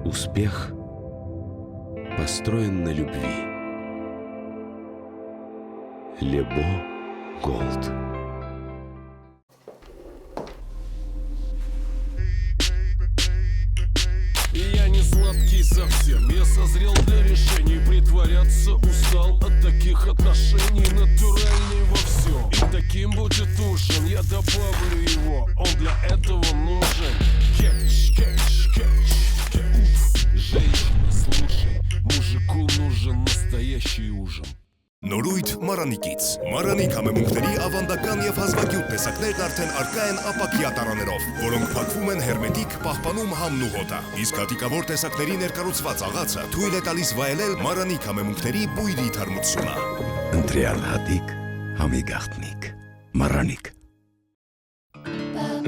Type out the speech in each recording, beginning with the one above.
Успех построен на любви. Лебо Голд. Я не сладкий совсем, я созрел для решений. Притворяться устал от таких отношений. Натуральный во всем, и таким будет ужин. Я добавлю его, он для этого нужен. Кетч, кетч, кетч. Женщина, слушай, мужику нужен настоящий ужин. Նորույթ Մարանիկից Մարանի կամեմունքների ավանդական եւ հազվագյուտ տեսակներն արդեն առկա են ապակյա տարաներով, որոնք փակվում են հերմետիկ, պահպանում համն ու հոտը։ Իսկ հատիկավոր տեսակների ներկառուցված աղացը թույլ է տալիս վայելել Մարանի կամեմունքների բույրի թարմությունը։ Ընտրյալ հատիկ, համի գաղտնիք, Мараник.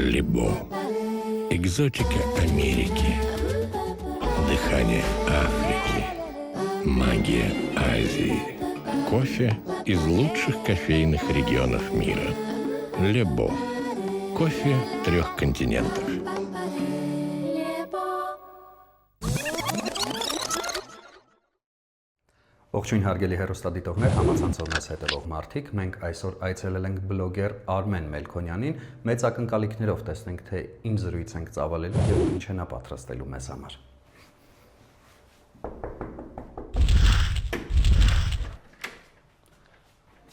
Лебо. Экзотика Америки. Дыхание Африки. Магия Азии. Кофе из лучших кофейных регионов мира. Лебо. Кофе 3 континентов. Ողջույն հարգելի հեռուստադիտողներ, համացանցով հետևող մարդիկ, մենք այսօր այցելել ենք բլոգեր Արմեն Մելքոնյանին, մեծ ակնկալիքներով տեսնենք, թե ինչ զրույց ենք ծավալելու եւ ինչ է նա պատրաստելու մեզ համար։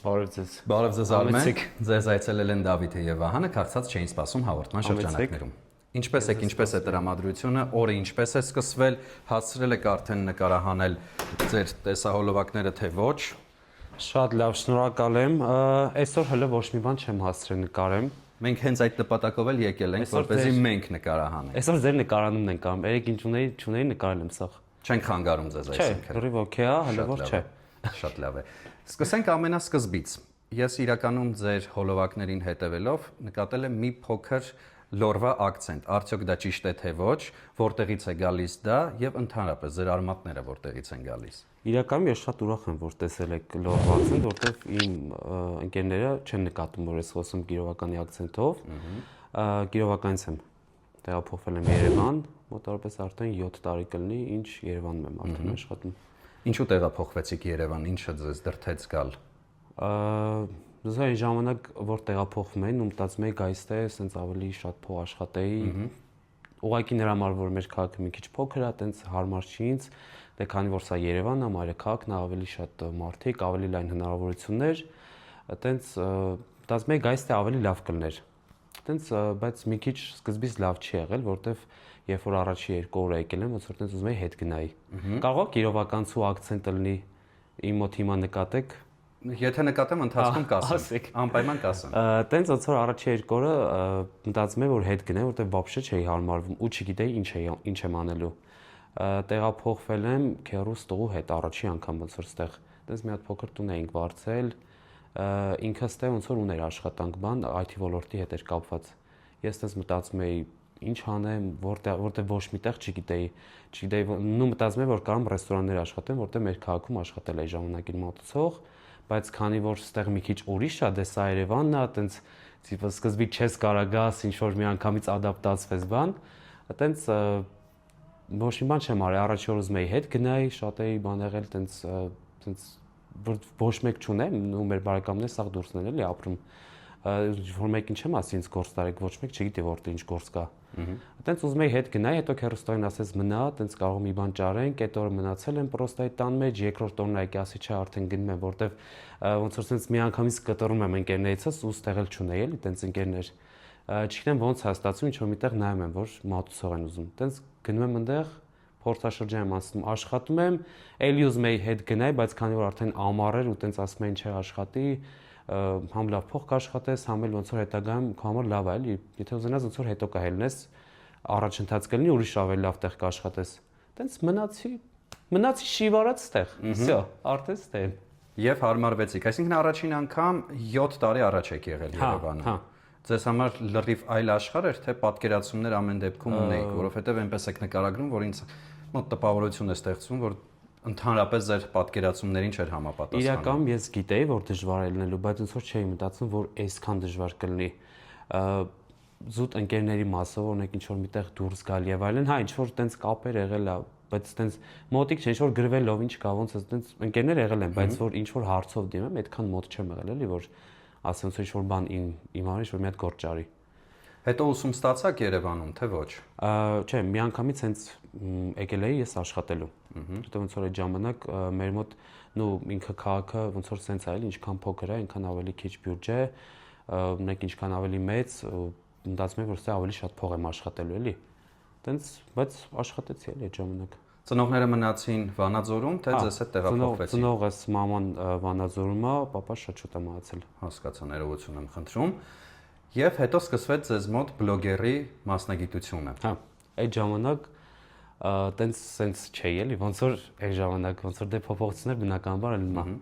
Բարև ձեզ Արմեն, ձեզ այցելել են Դավիթը եւ Վահանը, քաղցած չէին սպասում հաղորդման շրջանակներում։ Ինչպես է տրամադրությունը, օրը ինչպես է սկսվել, հասցրել եք արդեն նկարահանել ձեր տեսահոլովակները, թե ոչ։ Շատ լավ, շնորհակալ եմ։ Այսօր հələ ոչ մի բան չեմ հասցրել նկարեմ։ Մենք հենց այդ նպատակով էլ եկել ենք, որպեսզի մենք նկարահանենք։ Այսօր ձեր նկարանումն ենք անում, երեք ինչ ունեի նկարել եմ սա։ Չենք խանգարում ձեզ այսինքն։ Չէ, լրիվ օքեյ է, հələ որ չէ։ Շատ լավ է։ Սկսենք ամենասկզբից։ Ես իրականում ձեր հոլովակներին հետևելով նկատել եմ մի փոքր լորվա ակցենտ, արդյոք դա ճիշտ է թե ոչ, որտեղից է գալիս դա եւ ընդհանրապես ձեր արմատները որտեղից են գալիս։ Իրականում ես շատ ուրախ եմ, որ տեսել եք լորվա ակցենտ, որտեղ իմ ընկերները չեն նկատում, որ ես խոսում գիրովականի ակցենտով։ Գիրովականից եմ տեղափոխվել եմ Երևան, մոտավորապես արդեն 7 տարի կլինի, ինչ Երևանում եմ արդեն աշխատում։ Ինչու տեղափոխվեցիք Երևան, ինչը ձեզ դրդեց գալ։ Դուք այն ժամանակ որ տեղափոխվում էին ու մտածում էի գայստե, ասենց ավելի շատ փող աշխատեի։ Ուղղակի նրա համար որ մեր քաղաքը մի քիչ փոքր է, այտենց հարմար չի ինձ, դե քանի որ սա Երևանն է, մայրաքաղաքն է, ավելի շատ մարդիկ, ավելի լայն հնարավորություններ, այտենց մտածում էի գայստե ավելի լավ կլներ։ Այտենց բայց մի քիչ սկզբից լավ չի եղել, որտեվ երբ որ առաջի 2 օրը եկել եմ, ոնց որ այտենց ուզում էի հետ գնայի։ Կարող է գիրովականցու ակցենտը լինի, իմ մոտ հիմա նկատեք։ Եթե նկատեմ ընթացքում կասեմ, անպայման կասեմ։ Տենց ոնց որ առաջի 2 օրը մտածում եմ որ հետ գնայի, որտեղ բաբշե չէի հարմարվում ու չգիտեի ինչ եմ անելու։ Տեղափոխվել եմ քեռուս տղու հետ առաջի անգամ ոնց որ ստեղ։ Տենց մի հատ փոքր տուն էինք վարձել։ Ինքը ստեղ ոնց որ ուներ աշխատանք բան, IT ոլորտի հետ էր կապված։ Ես տենց մտածում էի ինչ անեմ, որտեղ ոչ միտեղ չգիտեի, նու մտածում եմ որ կարամ ռեստորաններ աշխատեմ, որտեղ մեր քաղաքում աշխատել էի ժամանակին մոտեցող, բայց քանի որ ստեղ մի քիչ ուրիշ է, դե սա Երևանն է, այտենց տիպը սկզբից չես կարա գաս, ինչ որ մի անգամից ադապտացվես բան, այտենց ոչ մի բան չեմ արել, առաջի օր ուզում էի հետ գնայի, շատ էի բան եղել, այտենց ոչ մեկ չունեմ, ու մեր բարեկամներ սաղ դուրսն են էլի ապրում, որ մեկին չեմ ասի ինձ գործ տարեք, ոչ մեկ չգիտի որտեղ ինչ գործ կա։ Այտենց ուզում էի հետ գնայի, հետո քեռուստային ասեց մնա, այտենց կարող մի բան ճարենք, այդ օրը մնացել եմ պրոստայի տան մեջ, երկրորդ օրն եկի ասի չէ, արդեն գնում եմ, որտեվ ոնց որ sense մի անգամից կտրում եմ ընկերներիցս ու ստեղել չունեի էլի, այտենց ընկերներ։ Չգիտեմ ոնց է ստացվում, ինչ որ միտեղ նայում եմ, որ մատուցող են ուզում։ Այտենց գնում եմ այնտեղ, փորձաշրջան եմ անցնում, աշխատում եմ, էլի ուզում էի հետ գնայի, բայց քանի որ արդեն ամառ էր ու այտենց ասում էին չէ աշխատի, համ լավ փող կաշխատես, համ էլ ոնց որ հետագայում քո համար լավ է, էլի, եթե ուզենաս ոնց որ հետո կհելնես, առաջընթաց կլինի, ուրիշ ավելի լավ տեղ կաշխատես։ Տենց մնացի շիվարած տեղ։ Всё, արդեն ստե։ Եվ հարմարվեցիք, այսինքն առաջին անգամ 7 տարի առաջ եք եղել Երևանում։ հա։ Ձեզ համար լրիվ այլ աշխարհ էր, թե պատկերացումներ ամեն դեպքում ունեիք, որովհետև այնպես եք նկարագրում, որ ինձ մոտ տպավորություն է ստեղծվում, որ ընդհանրապես ձեր պատկերացումներին չէր համապատասխանում։ Իրականում ես գիտեի, որ դժվար է լինելու, բայց ոնց որ չէի մտածում, որ այսքան դժվար կլինի։ Զուտ ընկերների մասով, օրինակ ինչ որ միտեղ դուրս գալ եւ այլն, հա, ինչ որ տենց կապեր եղել է, բայց տենց մոտիկ չէ, ինչ որ գրվելով ինչ կա, ոնց է տենց ընկերներ եղել են, բայց որ ինչ որ հարցով դիմեմ, այդքան մոտ չեմ եղել, էլի, որ ասեմ ոնց ինչ որ բան իմ համար ինչ որ մի հատ գործ ճարի։ Հետո ուսում ստացաք Երևանում, թե ոչ։ Չէ, միանգամից հենց եկել էի ես աշխատելու։ Հետո ոնց որ այդ ժամանակ մեր մոտ նու ինքը քաղաքը ոնց որ սենց է, ինչքան փոքր է, այնքան ավելի քիչ բյուջե, ունեք ինչքան ավելի մեծ, մտածում եմ որ սա ավելի շատ փող եմ աշխատելու, էլի։ Տենց, բայց աշխատեցի էլի այդ ժամանակ։ Ծնողները մնացին Վանաձորում, թե ձեզ հետ տեղափոխվեցին։ Ծնողս մաման Վանաձորում է, պապա շատ շուտ է մահացել։ Հասկացա, ներողություն եմ խնդրում։ Եվ հետո սկսվեց ձեզ մոտ բլոգերի մասնագիտությունը։ Հա, այդ ժամանակ տենց սենց չէի էլի, ոնց որ այդ ժամանակ ոնց որ դե փոփոխություններ բնականաբար ելնում։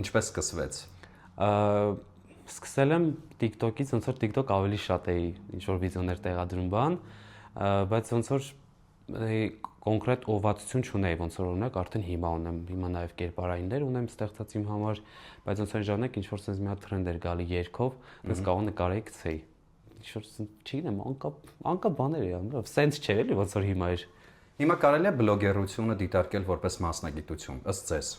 Ինչպես սկսվեց։ Սկսել եմ TikTok-ից, ոնց որ TikTok ավելի շատ էի ինչ որ վիդեոներ տեղադրում բան, բայց ոնց որ կոնկրետ ուղղվածություն չունեի, ոնց որ օրինակ արդեն հիմա ունեմ, հիմա նաև կերպարայիններ ունեմ ստեղծած իմ համար, բայց ոնց որ ժամանակ ինչ որ sense մի հատ տրենդ էր գալի երգով, դες կարող նկարեի գցեի։ Ինչ որ չգիտեմ, անկա բաներ էի անում, sense չէ էլի ոնց որ հիմա էր։ Հիմա կարելի է բլոգերությունը դիտարկել որպես մասնագիտություն, ըստ ձեզ։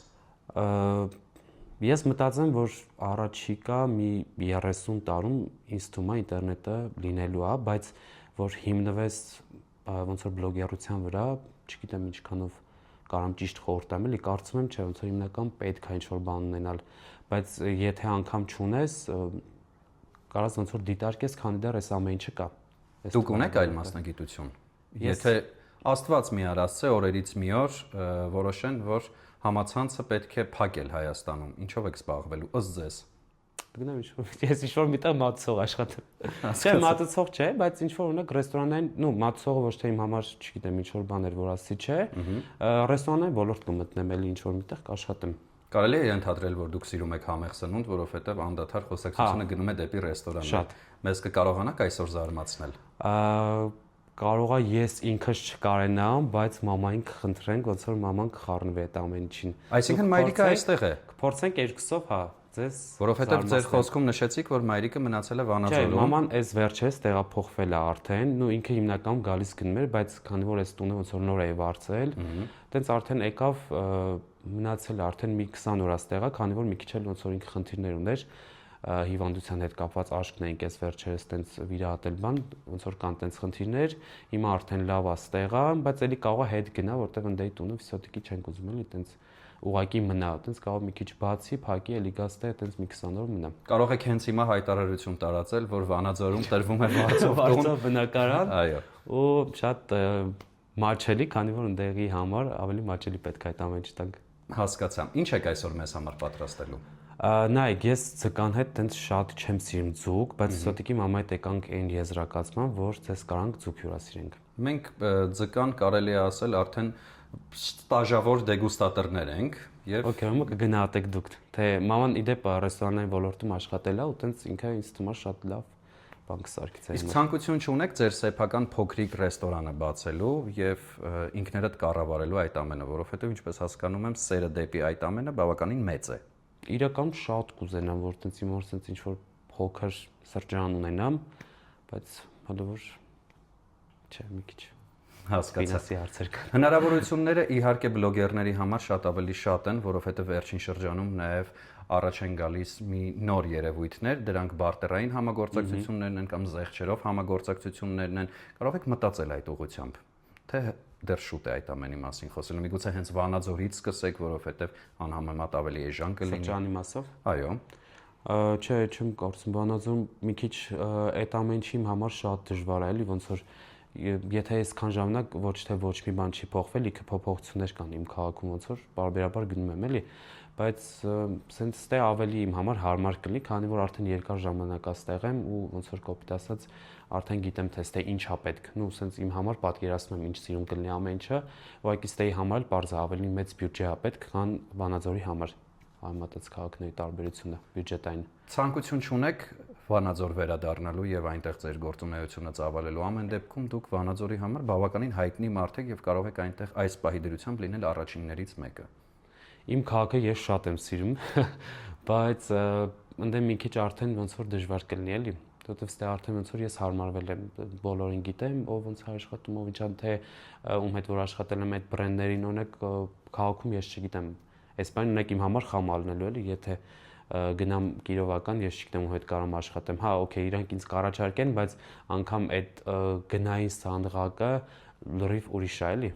Ես մտածեմ, որ առաջիկա մի 30 տարում ինձ թվում է ինտերնետը լինելու է, բայց որ հիմնվես ոնց որ բլոգերության վրա, չգիտեմ ինչքանով կարամ ճիշտ խորհուրդ տամ, էլի կարծում եմ, չէ, ոնց որ հիմնական պետք է ինչ-որ բան ունենալ, բայց եթե անգամ չունես, կարաս ոնց որ դիտարկես, քանի դեռ այս ամեն ինչը կա։ Դուք ունեք այլ մասնագիտություն։ Եթե Աստված մի արածե օրերից մի օր որոշեն, որ համացանցը պետք է փակել Հայաստանում, ինչով եք զբաղվելու ըստ ձեզ։ Գնամ ինչ-որ ես ինչ-որ միտեղ մատուցող աշխատեմ։ Չէ, մատուցող չէ, բայց ինչ-որ օրինակ ռեստորանային, նու մատուցողը ոչ թե իմ համար, չգիտեմ, ինչ-որ բան էր, որ ասի չէ, ռեստորանային ոլորտ կմտնեմ, էլի ինչ-որ միտեղ կաշխատեմ։ Կարելի է ընդհանրել, որ դուք սիրում եք համեղ սնունդ, որովհետև անդադար խոսակցությունը գնում է դեպի ռեստորաններ։ Մեզ կկարողանաք այսօր զարմացնել։ Կարողա ես ինքս չկարենամ, բայց մամային կխնդրենք, ոնց որ մաման կխառնվի այդ ամեն ինչին։ Այսինքն մայրիկը այստեղ է։ Կփորձենք երկուսով, հա, ձեզ։ Որովհետև ձեր խոսքում նշեցիք, որ մայրիկը մնացել է Վանաձորում։ Չէ, մաման այս վերջերս տեղափոխվել է արդեն, ու ինքը հիմնականում գալիս գնում էր, բայց քանի որ այս տունը ոնց որ նոր է վարձել, տենց արդեն եկավ մնացել արդեն մի 20 օր աստեղա, քանի որ մի քիչ էլ ոնց որ ինքը խնդիրներ ուներ հիվանդության հետ կապված աշկն էինք այս վերջերս տենց վիրահատել բան, ոնց որ կան տենց խնդիրներ, հիմա արդեն լավ է ստեղա, բայց էլի կարող է հետ գնա, որտեղ ընդեի տունը վիսոտիկի չենք ուզում էլի տենց ուղակի մնա, տենց կարող մի քիչ բացի, փակի, էլի գաստե տենց մի 20 օր մնա։ Կարող եք հենց հիմա հայտարարություն տարածել, որ Վանաձորում տրվում է վարձով բնակարան։ Այո։ Ու շատ մաչելի, քանի որ ընդեղի համար ավելի մաչելի պետք է այդ ամեն ինչ տանք։ Հասկացա։ Ինչ եք այսօր մեզ համար պատրաստելու։ Նայեք, ես ձկան հետ տենց շատ չեմ սիրում ձուկ, բայց սոտիկի մամայի հետ եկանք այն եզրակացման, որ ձեզ կարանք ձուկ հյուրասիրենք։ Մենք ձկան կարելի է ասել արդեն ստաժավոր դեգուստատորներ ենք եւ Okay, ումը կգնահատեք դուք, թե մաման իդեպ ռեստորանային ոլորտում աշխատել է ու տենց ինքը ինձ թվում է շատ լավ բան կսարքի ձեզ։ Իսկ ցանկություն չունեք ձեր սեփական փոքրիկ ռեստորանը բացելու եւ ինքներդ կառավարելու այդ ամենը, որովհետեւ ինչպես հասկանում եմ, սերը դեպի այդ ամենը բավականին մեծ է։ Իրականում շատ կուզենամ, որ տենց իմ որ տենց ինչ-որ փոքր սրճարան ունենամ, բայց հələ որ չէ, մի քիչ Հասկացա։ ֆինանսի հարցեր կան։ Հնարավորությունները իհարկե բլոգերների համար շատ ավելի շատ են, որովհետեւ վերջին շրջանում նաեւ առաջ են գալիս մի նոր երևույթներ, դրանք բարտերային համագործակցություններն են կամ զեղչերով համագործակցություններն են։ Կարող եք մտածել այդ ուղղությամբ, թե դեռ շուտ է այդ ամենի մասին խոսել։ Միգուցե հենց Վանաձորից սկսեք, որովհետեւ անհամեմատ ավելի էժան կլինի։ Սրճարանի մասով։ Այո։ Չէ, չեմ կարծում, Վանաձորում մի քիչ այդ ամեն ինչի համար շատ դժվար է, էլի ոնց որ եթե այսքան ժամանակ ոչ թե ոչ մի բան չի փոխվել, իքը փոփոխություններ կան իմ քաղաքում, ոնց որ բարբերաբար գնում եմ, էլի, բայց սենց ստե ավելի իմ համար հարմար կլինի, քանի որ արդեն երկար ժամանակ աստեղ եմ ու ոնց որ կոպիտ ասած արդեն գիտեմ թե ստե ինչ է պետք, ու սենց իմ համար պատկերացնում եմ ինչ սիրում կլինի ամեն ինչը, ուղղակի ստեի համար էլ բարձր ավելի մեծ բյուջե է պետք, քան Վանաձորի համար։ համեմատած քաղաքների տարբերությունը բյուջետային։ Ցանկություն չունեք Վանաձոր վերադառնալու եւ այնտեղ ձեր գործունեությունը ծավալելու։ Ամեն դեպքում դուք Վանաձորի համար բավականին հայտնի մարդ եք եւ կարող եք այնտեղ այս պահի դրությամբ լինել առաջիններից մեկը։ Իմ քաղաքը ես շատ եմ սիրում, բայց ընդդեմ մի քիչ արդեն ոնց որ դժվար կլինի էլի, որովհետեւ ստե արդեն ոնց որ ես հարմարվել եմ, բոլորին գիտեմ, ով ոնց է աշխատում, ով ինչան թե ում հետ որ աշխատել եմ այդ բրենդերին օրինակ քաղաքում ես չգիտեմ, այս բանը ունեք իմ համար խամալն էլու էլի, եթե գնամ Կիրովական, ես չգիտեմ ում հետ կարամ աշխատեմ։ Հա, օքեյ, իրանք ինձ կառաջարկեն, բայց անգամ այդ գնային սանդղակը լրիվ ուրիշ է էլի։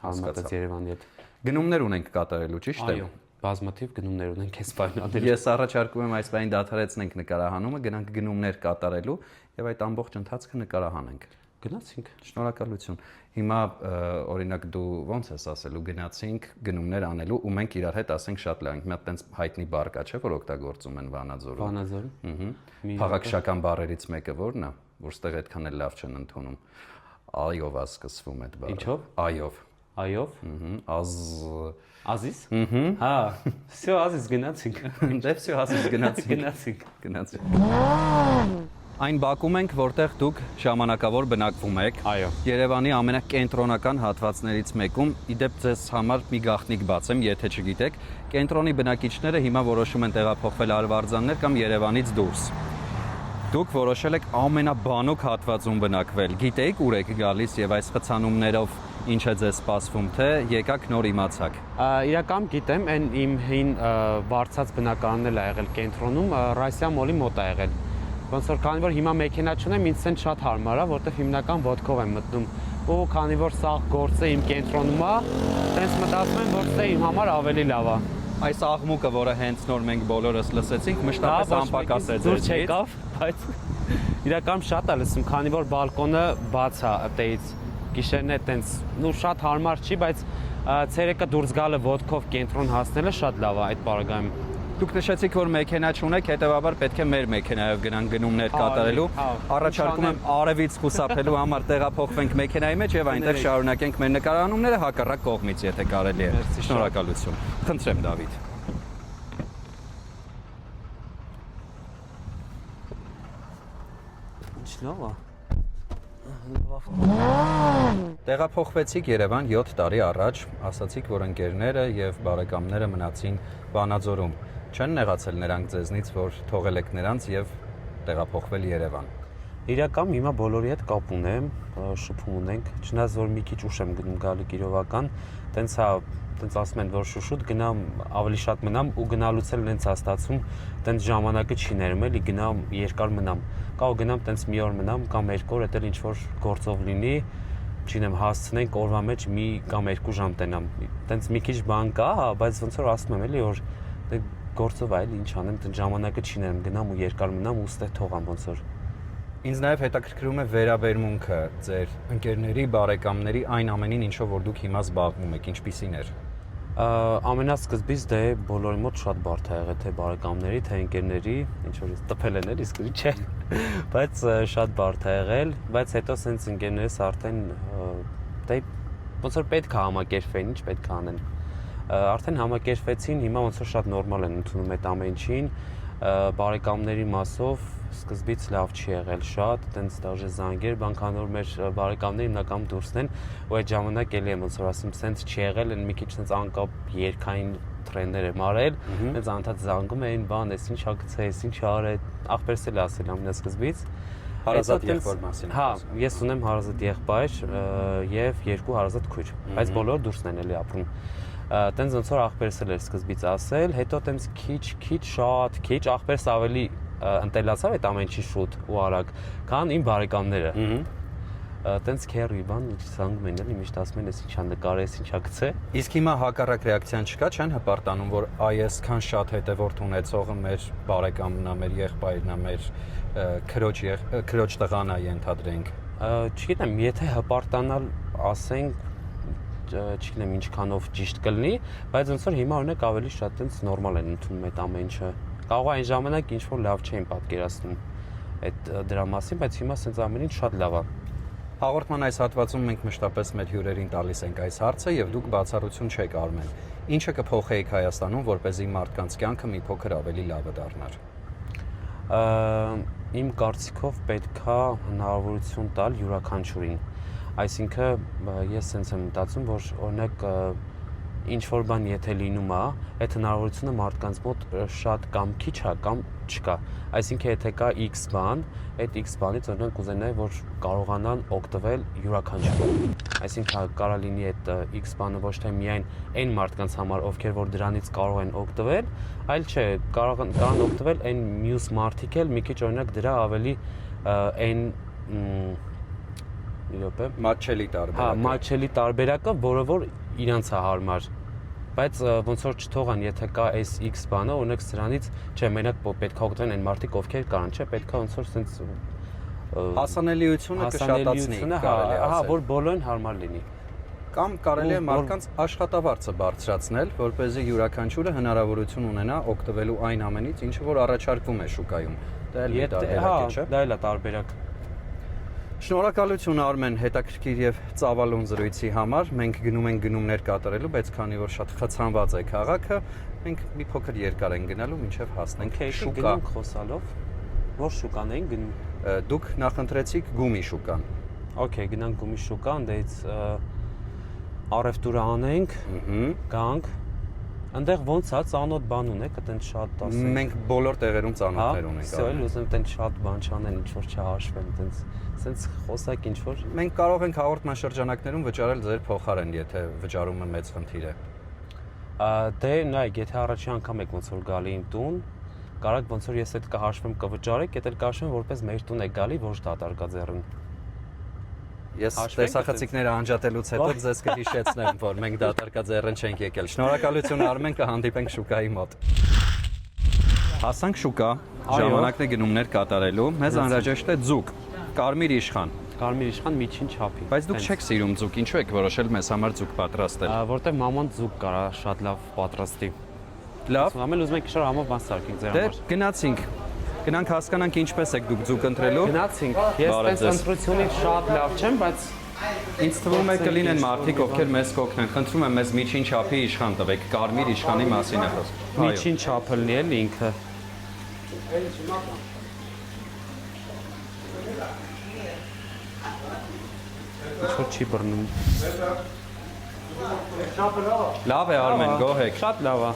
Համեմատած Երևանի հետ։ Գնումներ ունենք կատարելու, ճիշտ է։ Այո, բազմաթիվ գնումներ ունենք այս պայմաններում։ Ես առաջարկում եմ այս բանին դադարեցնենք նկարահանումը, գնանք գնումներ կատարելու եւ այդ ամբողջ ընթացքը նկարահանենք։ Գնացինք։ Շնորհակալություն։ Հիմա օրինակ դու ո՞նց ես ասելու գնացինք գնումներ անելու ու մենք իրար հետ ասենք շատ լավ։ Մի հատ տենց հայտնի բառ կա, չէ՞, որ օգտագործում են Վանաձորում։ Վանաձորում։ Փաղաքշական բառերից մեկը ո՞րն է, որ ստեղ այդքան էլ լավ չեն ընդունում։ Այով է սկսվում այդ բառը։ Ինչով։ Այով։ Այով։ Ազիզ։ Հա, всё, Ազիզ գնացինք։ Դե всё, Ազիզ Գնացինք։ Գնացինք։ Այն բակում ենք, որտեղ դուք ժամանակավոր բնակվում եք։ Այո։ Երևանի ամենակենտրոնական հատվածներից մեկում, իդեպ ձեզ համար մի գաղտնիք բացեմ, եթե չգիտեք, կենտրոնի բնակիչները հիմա որոշում են տեղափոխվել Արվարձաններ կամ Երևանից դուրս։ Դուք որոշել եք ամենաբանոկ հատվածում բնակվել։ Գիտեիք ուր եք գալիս եւ այս խցանումներով ինչ է ձեզ սպասվում, թե եկաք նոր իմացաք։ Իրական գիտեմ, այն իմ հին վարձած բնակարանն էլ ա եղել կենտրոնում, Ռասիա մոլի մոտ ա եղել։ Ոնց որ քանի որ հիմա մեքենա չունեմ, ինձ ցեն շատ հարմար է, որտեղ հիմնական ոտքով եմ մտնում։ Ու քանի որ սա գործը իմ կենտրոնում է, տենց մտածում եմ, որ սա իմ համար ավելի լավ է։ Այս աղմուկը, որը հենց նոր մենք բոլորս լսեցինք, մշտապես անպակասեց դուր չեկավ, բայց իրական շատ է լսում, քանի որ բալկոնը բաց է ըտեից։ Գիշերն է տենց, նու շատ հարմար չի, բայց ցերեկը դուրս գալը ոտքով կենտրոն հասնելը շատ լավ է այդ բaragայում։ Դուք նշեցիք, որ մեքենա չունեք, հետեւաբար պետք է մեր մեքենայով գնանք գնումներ կատարելու։ Առաջարկում եմ արևից խուսափելու համար տեղափոխվենք մեքենայի մեջ եւ այնտեղ շարունակենք մեր նկարահանումները հակառակ կողմից, եթե կարելի է։ Շնորհակալություն։ Խնդրեմ, Դավիթ։ Ինչ լավ է։ Տեղափոխվեցիք Երևան 7 տարի առաջ, ասացիք, որ ընկերները եւ բարեկամները մնացին Վանաձորում։ Չեն նեղացել նրանք ձեզնից, որ թողել եք նրանց եւ տեղափոխվել Երևան։ Իրական հիմա բոլորի հետ կապ ունեմ, շփում ունենք, չնայած որ մի քիչ ուշ եմ գնում գալի Կիրովական, տենց ասում են, որ շուշուտ գնամ, ավելի շատ մնամ ու գնալուց էլ նենց հաստացում, տենց ժամանակը չի ներում էլի, գնամ երկար մնամ։ Կարող գնամ տենց մի օր մնամ կամ երկու օր, դա ինչ որ գործով լինի, չինեմ հասցնենք օրվա մեջ մի կամ 2 ժամ տենամ։ Տենց մի քիչ բան կա, բայց ոնց որ ասում եմ էլի, որ գործով այլ ինչ անեմ, տենց ժամանակը չի ներում, գնամ ու երկար մնամ ու ստե թողամ ոնց որ։ Ինձ նաև հետաքրքրում է վերաբերմունքը ձեր ընկերների, բարեկամների այն ամենին, ինչով որ դուք հիմա զբաղվում եք, ինչպիսին էր։ Ամենասկզբից դե բոլորի մոտ շատ բարդ է եղել, թե բարեկամների, թե ընկերների, ինչ որ տպել են էլի, իսկ չէ, բայց շատ բարդ է եղել, բայց հետո սենց ընկերներս արդեն դե ոնց որ պետք է համակերպվեն, ինչ պետք է անեն։ Արդեն համակերպվեցին, հիմա ոնց որ շատ նորմալ են ընդունում այդ ամեն ինչին, բարեկամների մասով սկզբից լավ չի եղել շատ, տենց դաժե զանգեր, բանկանոր մեր բարեկամները հիմնականում դուրսն են, ու այդ ժամանակ էլի եմ ոնց որ ասում, սենց չի եղել, են մի քիչ սենց անկապ երկային տրենդեր եմ արել, նենց անդադ զանգում էին, բան, էս ինչ ակցիա, էս ինչ արել, ախպերս էլ ասել ամենասկզբից։ Հարազատ եղբոր մասին։ Հա, ես ունեմ հարազատ եղբայր եւ 2 հարազատ քույր, բայց բոլորը դուրսն են էլի ապրում։ Տենց ոնց որ ախպերս էլ էր սկզբից ասել, հետո տենց քիչ շատ քիչ ախպերս ավելի ընտելացավ այդ ամեն ինչի շուտ ու արագ, քան իմ բարեկամները։ Տենց քերի բան զանգում են էլի միշտ ասում են, էս ինչա նկարես, ինչա գցե։ Իսկ հիմա հակառակ ռեակցիան չկա, չեն հպարտանում, որ այսքան շատ հետևորդ ունեցողը մեր բարեկամն է, մեր եղբայրն է, մեր քրոջ տղան է, ենթադրենք։ Չգիտեմ, եթե հպարտանալ ասենք չգիտեմ ինչքանով ճիշտ կլինի, բայց ոնց որ հիմա օրինակ ավելի շատ տենց նորմալ են ընդունում այդ ամեն ինչը։ Կարող է այն ժամանակ ինչ որ լավ չէին պատկերացնում այդ դրա մասին, բայց հիմա սենց ամեն ինչ շատ լավ է։ Հաղորդման այս հատվածում մենք մշտապես մեր հյուրերին տալիս ենք այս հարցը եւ դուք բացառություն չեք Արմեն։ Ինչը կփոխեիք Հայաստանում, որպեսզի մարդկանց կյանքը մի փոքր ավելի լավը դառնար։ Իմ կարծիքով պետքա հնարավորություն տալ յուրաքանչյուրին։ Այսինքն ես sense եմ մտածում, որ օրինակ ինչ որ բան եթե լինում է, այդ հնարավորությունը մարդկանց մոտ շատ կամ քիչ է կամ չկա։ Այսինքն եթե կա X բան, այդ X բանից օրինակ կուզենայի, որ կարողանան օգտվել յուրաքանչյուրը։ Այսինքն կարա լինի այդ X բանը ոչ թե միայն այն մարդկանց համար, ովքեր որ դրանից կարող են օգտվել, այլ չէ, կարան օգտվել այն մյուս մարդիկ էլ մի քիչ օրինակ դրա ավելի այն Մատչելի տարբերակ։ Հա, մատչելի տարբերակը, որը որ իրանց է հարմար։ Բայց ոնց որ չթողան, եթե կա այս X բանը, օրինակ սրանից, չէ, մենակ պետք է օգտվեն այն մարդիկ, ովքեր կան, չէ, պետք է ոնց որ sense հասանելիությունը կշատացնի, կարելի է ասել։ Հա, ասել։ որ բոլորին հարմար լինի։ Կամ կարելի է մարդկանց աշխատավարձը բարձրացնել, որպեսզի յուրաքանչյուրը հնարավորություն ունենա օգտվելու այն ամենից, ինչը որ առաջարկվում է շուկայում։ Դա էլ մի տարբերակ է, չէ՞։ Դա էլ է տարբերակ։ Շնորհակալություն Արմեն, հետաքրքիր եւ ծավալուն զրույցի համար։ Մենք գնում ենք գնումներ կատարելու, բայց քանի որ շատ խցանված է քաղաքը, մենք մի փոքր երկար ենք գնալու, մինչեւ հասնենք շուկա։ Գնանք խոսալով։ Որ շուկան էին գնում։ Դուք նախընտրեցիք գումի շուկան։ Okay, գնանք գումի շուկան, դից առևտուրը անենք, գանք։ Այնտեղ ոնց է, ծանոթ բան ունեք, այդտենց շատ ասենք։ Մենք բոլոր տեղերում ծանոթներ ունենք։ Հա, էլ ուզում այդտենց շատ բան չանեն, ինչ որ չհաշվեն, այդտենց սենց խոսակ ինչ որ։ Մենք կարող ենք հաղորդման շրջանակներում վճարել ձեր փոխարեն, եթե վճարումը մեծ խնդիր է։ Դե նայեք, եթե առաջի անգամ եք ոնց որ գալի իմ տուն, կարաք ոնց որ ես այդ կհաշվեմ կվճարեք, եթե կհաշվեմ որպես մեր տուն եք գալի, ոչ դատարկաձեռն։ Ես տեսախցիկները անջատելուց հետո ձեզ կհիշեցնեմ, որ մենք դատարկաձեռն չենք եկել։ Շնորհակալություն Արմեն, կհանդիպենք շուկայի մոտ։ Հասանք շուկա, ժամանակն է գնումներ կատարելու։ Մեզ անհրաժեշտ է ձուկ, կարմիր իշխան։ Կարմիր իշխան միջին չափի։ Բայց դուք չեք սիրում ձուկ, ինչու եք որոշել մեզ համար ձուկ պատրաստել։ Որտեղ մաման ձուկ կարա շատ լավ պատրաստի։ Լավ։ Ամեն ուզում եք շար համով բան սարքենք ձեր Դե համար։ գնացինք։ Գնանք հասկանանք ինչպես եք դուք ձուկ ընտրելու։ Գնացինք։ Ես տես ընտրությունից շատ լավ չեմ, բայց Ինձ թվում է կլինեն մարդիկ, ովքեր մեզ կօգնեն։ Խնդրում եմ մեզ միջին չափի իշխան տվեք, կարմիր իշխանի մասին է խոսքը։ միջին չափը լինի էլ ինքը։ Ինչ չի բռնում։ Լավ է Արմեն, գոհեք։ Շատ լավ է։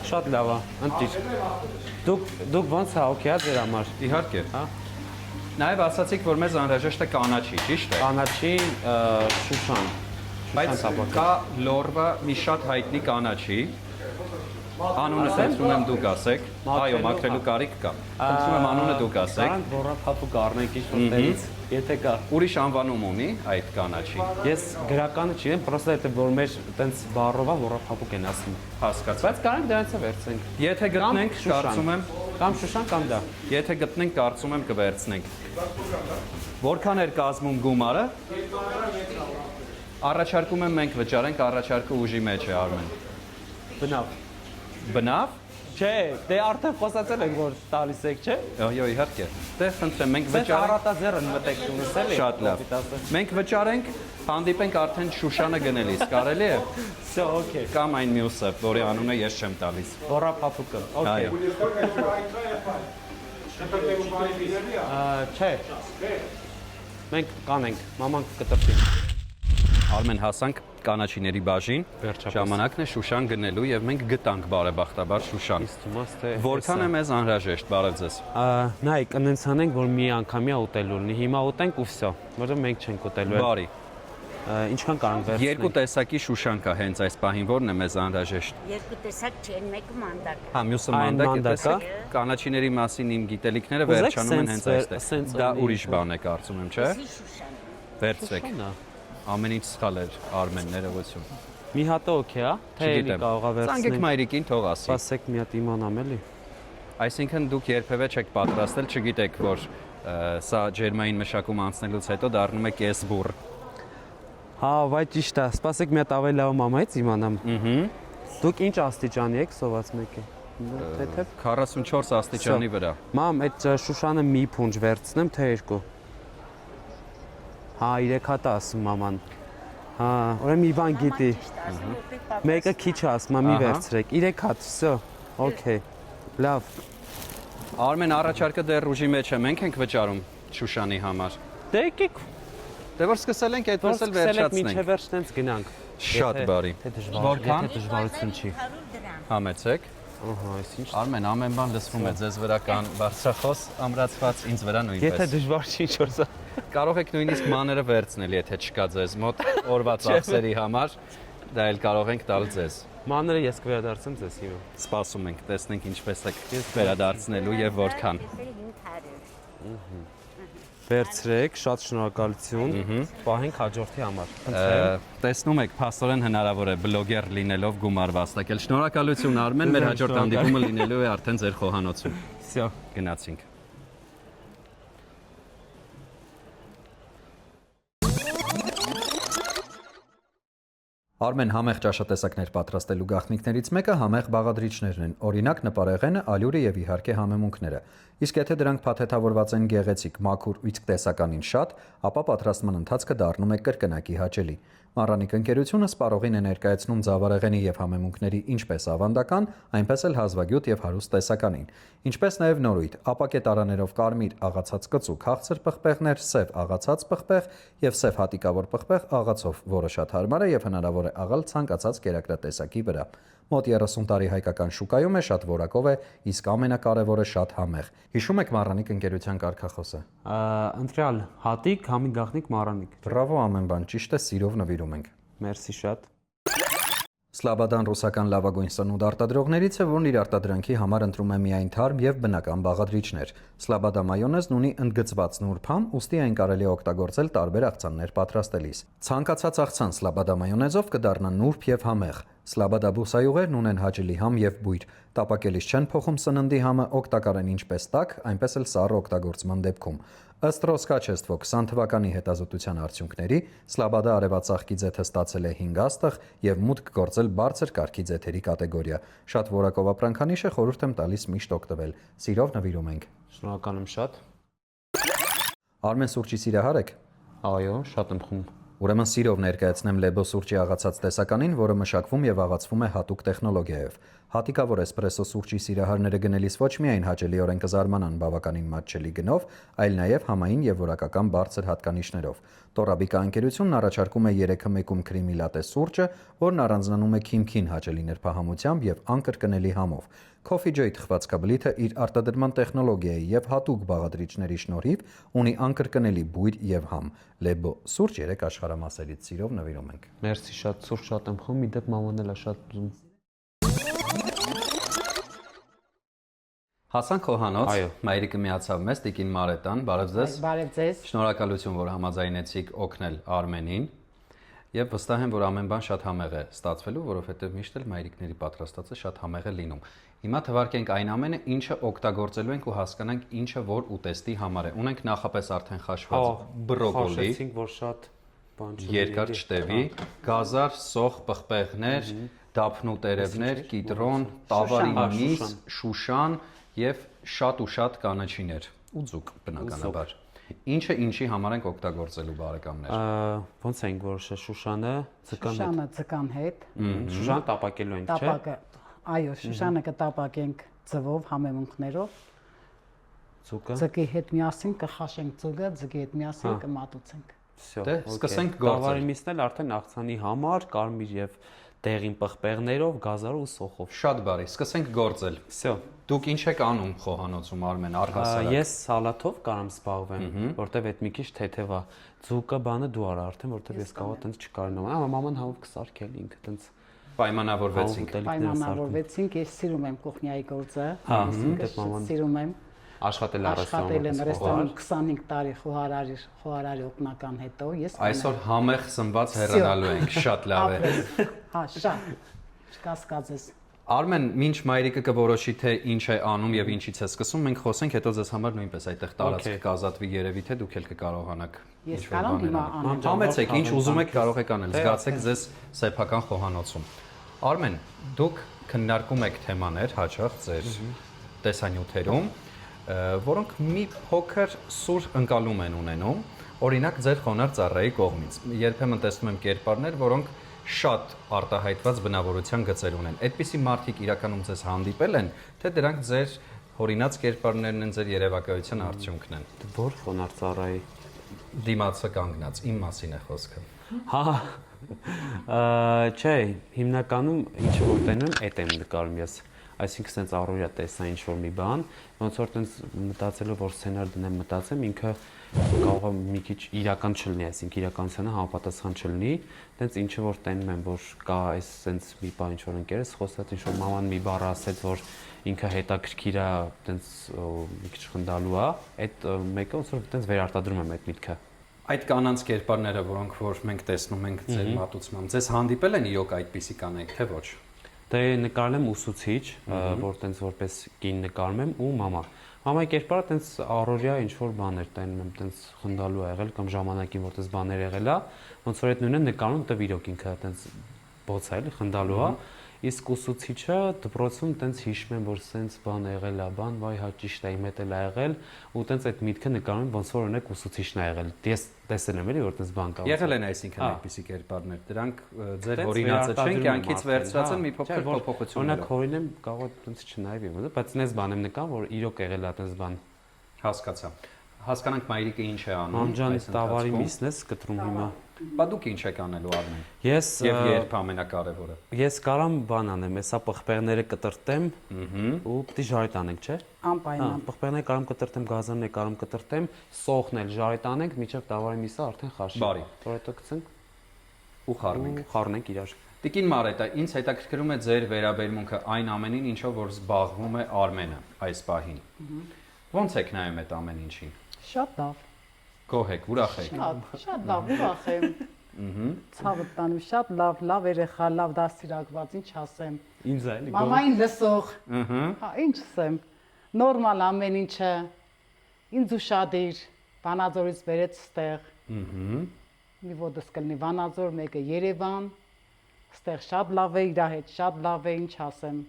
Շատ լավ է։ Ընտրիր։ Դուք ոնց է, օքեյ է ձեր համար։ Իհարկե։ Հա։ Նաև ասացիք, որ մեզ անհրաժեշտ է կանաչի, ճիշտ է։ Կանաչի Շուշան։ Բայց կա լորվա մի շատ հայտնի կանաչի։ Անունը խնդրում եմ դուք ասեք։ Այո, մաքրելու կարիք կա։ Խնդրում եմ անունը դուք ասեք։ Կարանք բոռափապու կառնենք ինչ-որտեղից, եթե կա։ Ուրիշ անվանում ունի այդ կանաչի։ Ես գրականը չեմ, պրոստը դա որ մեր տենց բառովա բոռափապուկ են ասում։ Հասկացա։ Բայց կարանք դրանից վերցնենք։ Եթե գտնենք, կարծում եմ, Կամ Շուշան կամ դա։ եթե գտնենք, կարծում եմ կվերցնենք։ Որքան էր կազմում գումարը։ Առաջարկում եմ մենք վճարենք, առաջարկը ուժի մեջ է Արմեն։ Բնավ։ Բնավ։ Չէ, դե արդեն խոսացել ենք որ տալիս եք, չէ։ Այո, իհարկե։ Դե խնդրեմ, մենք Վճարենք։ վճարենք։ Առատաձեռն մտեք տունս էլի։ Շատ լավ։ Մենք վճարենք, հանդիպենք արդեն Շուշանը գնելիս, կարելի է։ Всё, օքեյ։ Կամ այն մյուսը, որի անունը ես չեմ տալիս։ Բոռափապուկը։ Այո։ Չէ։ Մենք կանենք, մաման կտրտի։ Արմեն, հասանք կանաչիների բաժին։ Վերջապես։ Ժամանակն է Շուշան գնելու եւ մենք գտանք բարեբախտաբար Շուշան։ Իստումաս թե Որքան է մեզ անհրաժեշտ, բարև ձեզ։ նայեք, ընենց անենք, որ մի անգամյա ուտելու լինի։ Հիմա ուտենք ու վсё, որովհետեւ մենք չենք ուտելու։ Բարի։ Ինչքան կարանք վերցնենք։ Երկու տեսակի Շուշան կա հենց այս պահին, որն է մեզ անհրաժեշտ։ Երկու տեսակ չեն, մեկը մանդակ։ Հա, մյուսը Այն մանդակ է, մանդակա։ տեսեք։ Կանաչիների մասին իմ գիտելիքները Ուզեք վերջանում են հենց սենց այստեղ։ Դա ունի, ուրիշ բան է, կարծում եմ, չէ։ Սի Շուշան։ Վերցրեք։ Շուշանա։ Ամեն ինչ սխալ էր, Արմեն, ներողություն։ Մի հատ օքեյ է, թե էլի կարողա Ցանկեք վերցնենք։ մայրիկին թող ասի։ Սպասեք մի հատ իմանամ էլի։ Այսինքն դուք երբևէ չեք պատրաստել, չգիտեք, որ սա ջերմային մշակում անցնելուց հետո դառնում է կեսբուռ։ Հա, վայ ճիշտ է։ Սպասեք մի հատ ավելի լավ մամայից իմանամ։ Դուք ինչ աստիճանի եք սոված մեկը։ Թեթև 44 աստիճանի վրա։ Մամ, այդ Շուշանը մի փունջ վերցնեմ, թե երկու։ Հա, 3 հատ է ասում մաման։ Հա, ուրեմն մի բան գիտի։ Մեկը քիչ է ասում, մի վերցրեք։ 3 հատ, всё։ Okay։ Լավ։ Արմեն, առաջարկը դեռ ուժի մեջ է, մենք ենք վճարում Շուշանի համար։ Դե եկեք, Դե որ սկսել ենք, այդպես էլ մինչև վերջացնենք։ վերջ տենց գնանք։ Շատ բարի։ Որքան? Դժվարություն չի։ Համեցեք։ Ահա, այսինչ։ Արմեն, ամեն բան լսվում է, ձեզ վրա կան բարձրախոս ամրացված, ինձ վրա Եթե նույնպես։ դժվար չի ինչ-որ սա։ Կարող եք նույնիսկ մաները վերցնել, եթե չկա ձեզ մոտ օրվա ծախսերի համար, դա էլ կարող ենք տալ ձեզ։ Մանրը ես կվերադարձեմ ձեզ հիմա։ Սպասում ենք, տեսնենք ինչպես եք վերադարձնելու եւ որքան։ Վերցրեք, շատ շնորհակալություն։ Պահենք հաջորդի համար։ Տեսնում եք, փաստորեն հնարավոր է բլոգեր լինելով գումար վաստակել։ Շնորհակալություն Արմեն, մեր հաջորդ հանդիպումը լինելու է արդեն ձեր խոհանոցում։ Всё։ Գնացինք։ Արմեն, համեղ ճաշատեսակներ պատրաստելու գաղտնիքներից մեկը համեղ բաղադրիչներն են, օրինակ նպարեղենը, ալյուրը եւ իհարկե համեմունքները։ Իսկ եթե դրանք փաթեթավորված են գեղեցիկ, մաքուր, իսկ տեսականին շատ, ապա պատրաստման ընթացքը դառնում է կրկնակի հաճելի։ Մառանիկ ընկերությունը սպառողին է ներկայացնում ձավարեղենի եւ համեմունքների ինչպես ավանդական, այնպես էլ հազվագյուտ եւ հարուստ տեսականին, ինչպես նաեւ նորույթ, ապակե տարաներով կարմիր աղացած կծու, քաղցր պղպեղներ, սև աղացած պղպեղ եւ սև հատիկավոր պղպեղ աղացով, որը շատ հարմար է եւ հնարավոր է աղալ ցանկացած կերակրատեսակի վրա։ Մոտ 30 տարի հայկական շուկայում է, շատ որակով է, իսկ ամենակարևորը շատ համեղ։ Հիշում եք Մառանիկ ընկերության կարգախոսը։ Ընտրյալ հատիկ, համի գաղտնիք մառանիկ։ Բրավո ամեն բան, ճիշտ է, սիրով նվիրում ենք։ Մերսի շատ։ Սլաբադան ռուսական լավագույն սնունդ արտադրողներից է, որն իր արտադրանքի համար ընտրում է միայն թարմ եւ բնական բաղադրիչներ։ Սլաբադա մայոնեզն ունի ընդգծված նուրբ համ, ուստի այն կարելի է օգտագործել տարբեր աղցաններ պատրաստելիս։ Ցանկացած աղցան սլաբադա մայոնեզով կդառնա նուրբ եւ համեղ։ Սլաբադա բուսայուղերն ունեն հաճելի համ եւ բույր։ Տապակելիս չեն փոխում սննդի համը, օգտակար են ինչպես տաք, այնպես էլ սառը օգտագործման դեպքում։ Ըստ Ռոսկաչեստվո 20 թվականի հետազոտության արդյունքների, Սլաբադա արևածաղկի ձեթը ստացել է 5 աստղ եւ մուտք գործել բարձր կարգի ձեթերի կատեգորիա։ Շատ որակով ապրանքանիշ է, խորհուրդ եմ տալիս միշտ օգտվել։ Սիրով նվիրում ենք։ Շնորհակալ եմ շատ։ Արմեն սուրճի սիրահար եք։ Այո, շատ եմ խմում։ Ուրեմն սիրով ներկայացնեմ Լեբո սուրճի աղացած տեսականին, որը մշակվում եւ աղացվում է հատուկ տեխնոլոգիայով։ Հատիկավոր էսպրեսո սուրճի սիրահարները գնելիս ոչ միայն հաճելիորեն կզարմանան բավականին մատչելի գնով, այլ նաեւ համային եւ որակական բարձր հատկանիշներով։ Տորաբիկա ընկերությունն առաջարկում է 3-1 քրիմի լատե սուրճը, որն առանձնանում է քիմքին հաճելի նրբահամությամբ եւ անկրկնելի համով։ Coffee Joy թխվածքաբլիթը իր արտադրման տեխնոլոգիայի եւ հատուկ բաղադրիչների շնորհիվ ունի անկրկնելի բույր եւ համ։ Լեբո սուրճ 3 աշխարհամասերից սիրով նվիրում ենք։ Մերսի շատ, սուրճ շատ եմ խմում, մի դեպ մաման էլ է շատ ուզում։ Հասանք խոհանոց, Այո։ մայրիկը միացավ մեզ, տիկին Մարետան, բարև ձեզ։ Բարև ձեզ։ Շնորհակալություն, որ համաձայնեցիք օգնել Արմենին։ Եվ վստահ եմ, որ ամեն բան շատ համեղ է ստացվելու, որովհետև միշտ էլ մայրիկների պատրաստածը շատ համեղ է լինում։ Հիմա թվարկենք այն ամենը, ինչը օգտագործելու ենք ու հասկանանք ինչը որ ուտեստի համար է։ Ունենք նախապես արդեն խաշված բրոկոլի, Խաշեցինք, որ շատ բան չի։ երկար չտևի, գազար, սոխ, պղպեղներ, դափնու տերևներ, կիտրոն, տավարի միս, շուշան եւ շատ ու շատ կանաչիներ ու ձուկ բնականաբար։ Ինչը ինչի համար ենք օգտագործելու բարեկամներ։ Ոնց ենք որոշել Շուշանը, ձկան հետ։ Շուշանը ձկան հետ։ Շուշան տապակելու ենք, չէ՞։ Տապակը, այո, շուշանը կտապակենք ձվով, համեմունքներով։ Ձուկը։ Ձկի հետ միասին կխաշենք ձուկը, ձկի հետ միասին կմատուցենք։ Всё։ Դե, սկսենք գործել։ Տավարի միսն էլ արդեն աղցանի համար, կարմիր եւ դեղին պղպեղներով, գազարով ու սոխով։ Շատ բարի, սկսենք գործել։ Всё։ Դուք ինչ եք անում խոհանոցում Արմեն, առհասարակ։ Ես սալաթով կարամ զբաղվեմ, որտեվ այդ մի քիչ թեթև է։ Ձուկը բանը դու արա արդեն, որտեվ ես կարող տենց չկարողանամ։ Մաման հավով կսարքել ինքը տենց Պայմանավորվեցինք։ Պայմանավորվեցինք, ես սիրում եմ կուխնիայի գործը։ դե մաման Սիրում եմ։ աշխատել Աշխատել եմ ռեստորանում առեստորանում 25 տարի խոհարարի օգնական հետո ես Այսօր համեղ սնված հեռանալու ենք, շատ լավ է։ Հա, շատ։ Չկասկածես։ Արմեն, ինչ մայրիկը կորոշի թե ինչ է անում եւ ինչից է սկսում, մենք խոսենք, հետո ձեզ համար նույնպես այդտեղ տարածք կազատվի երևի թե դուք էլ կկարողանաք Ես կարող հիմա անեմ։ Համեցեք, ինչ ուզում եք կարող եք անել, զգացեք ձեզ սեփական խոհանոցում։ Արմեն, դուք քննարկում եք թեմաներ հաճախ ձեր տեսանյութերում, որոնք մի փոքր սուր ընկալում են ունենում, Օրինակ ձեր խոնարհ ծառայի կողմից երբեմն տեսնում եմ կերպարներ, որոնք շատ արտահայտված բնավորության գծեր ունեն։ Այդպիսի մարդիկ իրականում ձեզ հանդիպել են, թե դրանք ձեր հորինած կերպարներն են, ձեր երևակայության արդյունքն են։ Որ խոնարհ ծառայի։ Դիմացը կանգնած, իմ մասին է խոսքը։ Հա։ Չէ, հիմնականում ինչ որ տենում էդ եմ նկարում ես։ Այսինքն sense առօրյա տեսա ինչ որ մի բան, ոնց որ տենց մտածելով որ սցենար դնեմ մտածեմ, ինքը կարող է մի քիչ իրական չլինի, այսինքն իրականությանը համապատասխան չլինի, տենց ինչ որ տենում եմ, որ կա այս sense մի բան ինչ որ ընկերս խոսած, ինչ որ մաման մի բառ ասեց, որ ինքը հետաքրքիր է, տենց մի քիչ խնդալու է, այդ մեկը ոնց որ տենց վերարտադրում եմ այդ միտքը։ Այդ կանանց կերպարները, որոնք որ մենք տեսնում ենք ձեր մատուցմամբ, ձեզ հանդիպել են իրոք այդպիսի կանայք, թե ոչ։ Դե նկարել եմ ուսուցիչ, որ տենց որպես կին նկարում եմ ու մամա։ Մամայի կերպարը տենց առօրյա ինչ որ բաներ տենում եմ, տենց խնդալու ա եղել կամ ժամանակին որ տենց բաներ եղել է, ոնց որ այդ նույնը նկարում տվիրոք ինքը տենց բոց է, էլի խնդալու է։ Իսկ ուսուցիչը դպրոցում տենց հիշում եմ, որ սենց բան եղել է, բան, վայ, հա ճիշտ է, իմ հետ էլ ա եղել, ու տենց այդ միտքը նկարում եմ, ոնց որ օրինակ ուսուցիչն ա եղել։ Ես տեսել եմ էլի, որ տենց բան կա։ Եղել են այսինքն այդպիսի կերպարներ։ Դրանք ձեր օրինացը չեն, կյանքից վերցրած են մի փոքր փոփոխություններ։ Օրինակ հորինեմ կարող է տենց չնայվի, բայց նես բան եմ նկարում, որ իրոք եղել է տենց բան։ Հասկացա։ Հասկանանք մայրիկը ինչ է անում։ Մամջան տավարի միսն ես կտրում հիմա։ Բա դուք ինչ եք անելու Արմեն։ Ես Եվ երբ ամենակարևորը։ Ես կարամ բան անեմ, հեսա պղպեղները կտրտեմ ու պիտի ժարիտ անենք, չէ՞։ Անպայման։ Պղպեղները կարամ կտրտեմ, գազանները կարամ կտրտեմ, սոխն էլ ժարիտ անենք, միջև տավարի միսը արդեն խաշի։ Բարի։ Որ հետո գցենք Ու խառնենք։ ու խառնենք իրար։ Տիկին Մարետա, ինձ հետաքրքրում է ձեր վերաբերմունքը այն ամենին, ինչով որ զբաղվում է Արմենը այս պահին։ Ոնց եք նայում այդ ամեն ինչին։ Շատ լավ։ Գոհ եք, ուրախ եք։ Շատ լավ, ուրախ եմ։ Ցավը տանում, շատ լավ երեխա, լավ դաստիարակված, ինչ ասեմ։ Ինձ է, էլի։ Մամային լսող։ Հա, ինչ ասեմ։ Նորմալ ամեն ինչը։ Ինձ ուշադիր, Վանաձորից բերեց ստեղ։ Մի ոտս կլինի Վանաձոր, մեկը Երևան։ Ստեղ շատ լավ է, իր հետ շատ լավ է, ինչ ասեմ։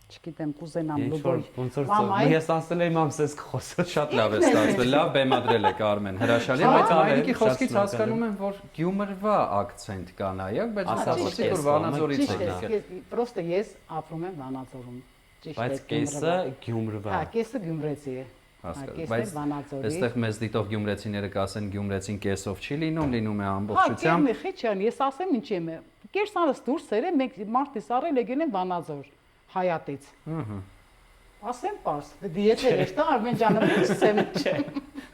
Չգիտեմ, կուզենամ լուբոյ։ Ոնց որ ես ասել եմ ամսես խոսել։ Շատ լավ է ստացվել, լավ բեմադրել եք Արմեն, հրաշալի է, բայց Արմենիկի խոսքից հասկանում եմ, որ Գյումրվա ակցենտ կա նաև, բայց ասացի որ Վանաձորից եք։ Պրոստը ես ապրում եմ Վանաձորում։ Ճիշտ է։ Բայց կեսը Գյումրվա։ Հա, կեսը Գյումրեցի է։ Բայց այստեղ մեզ դիտող գյումրեցիները կասեն Գյումրեցին կեսով չի լինում, լինում է ամբողջությամբ։ Հա, քիչան, ես ասեմ ինչ եմ։ Կերսանս դուրս էր, մենք մարտից առել եկել են Վանաձոր, Հայատից։ Ասեմ պարզ, եթե էստա Արմեն ջանը միշտ չէ։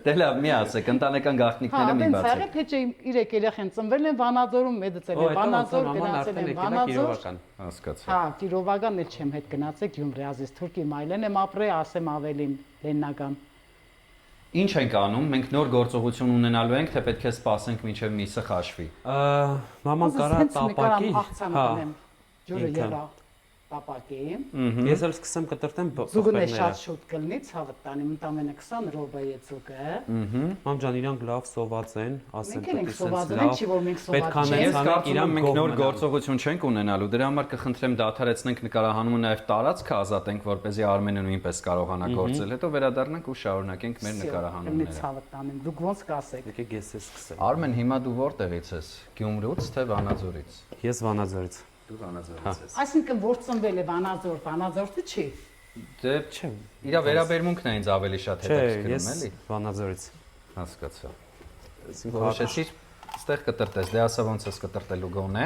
Դե լավ, մի ասեք, ընտանեկան գաղտնիքները մի բացեք։ Հա, թե չէ իրեք երեխեն ծնվել են Վանաձորում, մեծել են Վանաձոր, գնացել են Վանաձոր։ Հասկացա։ Հա, Կիրովական էլ չեմ հետ գնացել Գյումրի, ազես Թուրքի մայլեն եմ ապրել, ասեմ ավելին լեննական։ Ինչ ենք անում, մենք նոր գործողություն ունենալու ենք, թե պետք է սպասենք մինչև միսը խաշվի։ Մաման կարա տապակի։ Հա, ջուրը երա տապակի։ Ես էլ սկսեմ կտրտեմ Զուգն է պղպեղները։ շատ շուտ կլինի, ցավը տանի, մտամենը 20 րոպե է ցուկը։ Մամ ջան, իրանք լավ սոված են, ասեմ Մենք ենք սոված, մենք չի որ մենք պետք սոված է Ես չենք։ կարծում եմ մենք նոր գոհ գործողություն չենք ունենալու, դրա համար կխնդրեմ դադարեցնենք նկարահանումը, նաև տարածքը ազատենք, որպեսզի Արմենը նույնպես կարողանա գործել, հետո վերադառնանք ու շարունակենք մեր Մի նկարահանումները։ ցավը տանեմ, դուք ոնց կասեք։ Եկեք ես սկսեմ։ Արմեն, հիմա դու որտեղից ես։ Գյումրուց թե Վանաձորից։ Ես Վանաձորից։ Դու Վանաձորից ես։ Այսինքն որ ծնվել է Վանաձոր, Վանաձորցի չի։ Դե Չէ։ իր վերաբերմունքն է ինձ ավելի շատ Չէ, հետաքրքրում, ես էլի։ Վանաձորից։ Հասկացա։ Որոշեցիր ստեղ կտրտես, դե ասա ոնց ես կտրտելու գոնե։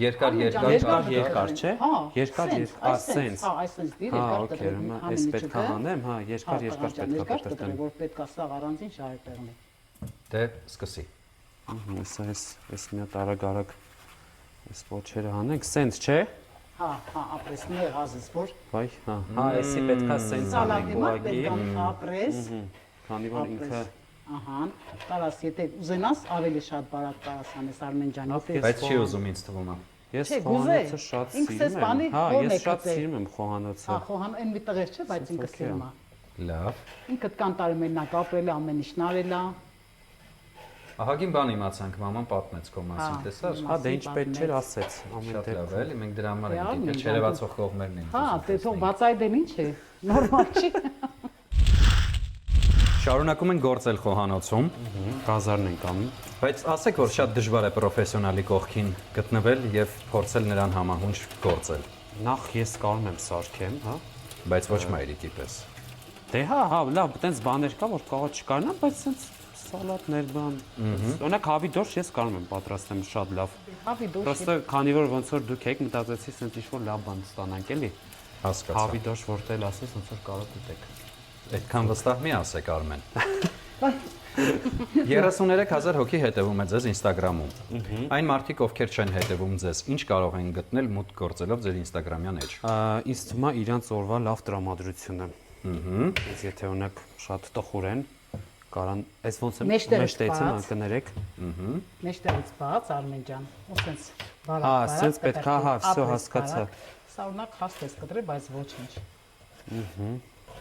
Երկար, Երկար, չէ։ Հա, Երկար, սենց։ Հա, այսպես դիր Հա, երկար օքեյ, հիմա այս պետք է անեմ, հա, երկար պետք է կտրտեմ։ որ պետք է սա առանձին շահերտեղնի։ Դե սկսի։ Այս մի հատ արագ այս ոչերը հանենք, սենց, չէ։ Հա, ապրես մի հազես որ։ Վայ, հա, էսի պետք է սենց անենք Սալատի մոտ ուղղակի։ պետք է ապրես։ Քանի որ ինքը Ահա, տարաս եթե ուզենաս ավելի շատ բարակ տարաս անես Արմեն ջան, եթե Բայց չի ուզում ինձ թվում է։ ես Չէ, խոհանոցը շատ ինքս ես սիրում բանի եմ։ Հա, հոն ես է շատ գտել։ սիրում եմ խոհանոցը։ հա խոհան այն մի տղեր չէ, բայց ինքը սիրում է։ Լավ։ Ինքդ կանտարում են նա կապրել է, ամեն ինչ նարել է։ Ահագին բան իմացանք, մաման պատմեց քո մասին, տեսա՞ր։ Հա, դե ինչ պետք չէր ասեց ամեն Շատ լավ է, դեպքում։ էլի մենք դրա համար Դե, ենք դիտել, չերևացող կողմերն ենք։ Հա, դե թող բացայդեն ինչ է։ Նորմալ չի։ Շարունակում են գործել խոհանոցում, Գազարն ենք անում։ բայց ասեք, որ շատ դժվար է պրոֆեսիոնալի կողքին գտնվել եւ փորձել նրան համահունչ գործել, Նախ ես կարում եմ սարքեմ, հա։ բայց ոչ մայրիկի պես։ Դե հա, լավ, այտենց բաներ կա, որ կարող չկարնամ, բայց sense սալատներ բան։ Օրինակ հավի դորշ ես կարում եմ պատրաստեմ շատ լավ։ Հավի դուրս։ Պրոստը քանի որ ոնց որ դուք եք մտածեցի sense ինչ-որ լավ բան ստանանք էլի։ Հասկացա։ Հավի դորշ որտեղ ասես ոնց որ կարող ուտեք։ Այդքան վստահ մի ասեք Արմեն։ 33000 հոգի հետևում է ձեզ Instagram-ում։ Այն մարդիկ, ովքեր չեն հետևում ձեզ, ինչ կարող են գտնել մուտք գործելով ձեր Instagram-յան էջ։ Ինձ թվում է իրանց օրվա լավ տրամադրությունը։ Ես եթե օրինակ շատ տխուր են, կարան, այս ոնց եմ մեջտեղից կներեք։ Մեջտեղից բաց Արմեն ջան, ու սենց բարակ։ Հա, սենց պետք է, հա, всё հասկացա։ Սարունակ հաստես կտրի, բայց ոչինչ։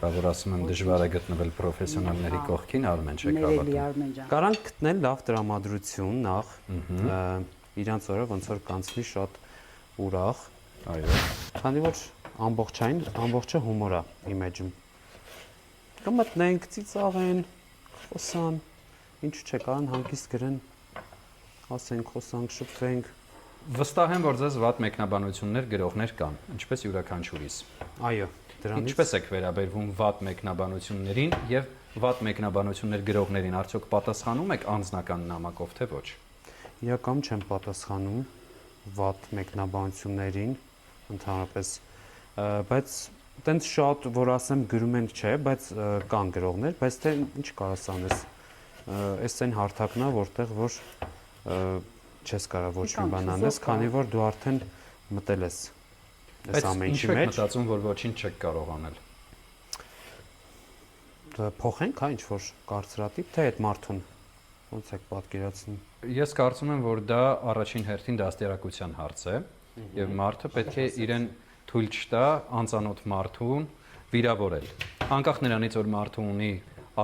Բա որ ասում եմ դժվար է գտնվել պրոֆեսիոնալների կողքին, Արմեն չեք Ներելի հավատում։ Արմեն ջան։ Կարան գտնել լավ տրամադրություն նախ, իրանց օրը ոնց որ կանցնի շատ ուրախ, Այո։ քանի որ ամբողջը հումոր է իմեջում։ Կմտնենք, ծիծաղեն, խոսան, ինչ չէ, կարան հանգիստ գրեն, ասենք, խոսանք, շփվենք։ Վստահ եմ, որ ձեզ վատ մեկնաբանություններ գրողներ կան, ինչպես յուրաքանչյուրիս։ Այո, դրանից Ինչպես եք վերաբերվում վատ մեկնաբանություններին եւ վատ մեկնաբանություններ գրողներին, արդյոք պատասխանում եք անձնական նամակով թե ոչ։ իրական չեմ պատասխանում վատ մեկնաբանություններին ընդհանրապես, բայց տենց շատ որ ասեմ գրում են չէ, բայց կան գրողներ, բայց թե ինչ կարաս անես, այս այն հարթակն է, որտեղ որ չես կարող ոչ մի բան անես, քանի որ դու արդեն մտել ես այս ամեն ինչի մեջ։ Մտածում, որ ոչինչ չեք կարող անել։ Փոխենք, հա, ինչ որ կարծրատիպ, թե այդ մարդուն ոնց եք պատկերացնում։ Ես կարծում եմ, որ դա առաջին հերթին դաստիարակության հարց է, եւ մարդը պետք է իրեն թույլ չտա անծանոթ մարդուն վիրավորել։ Անկախ նրանից, որ մարդը ունի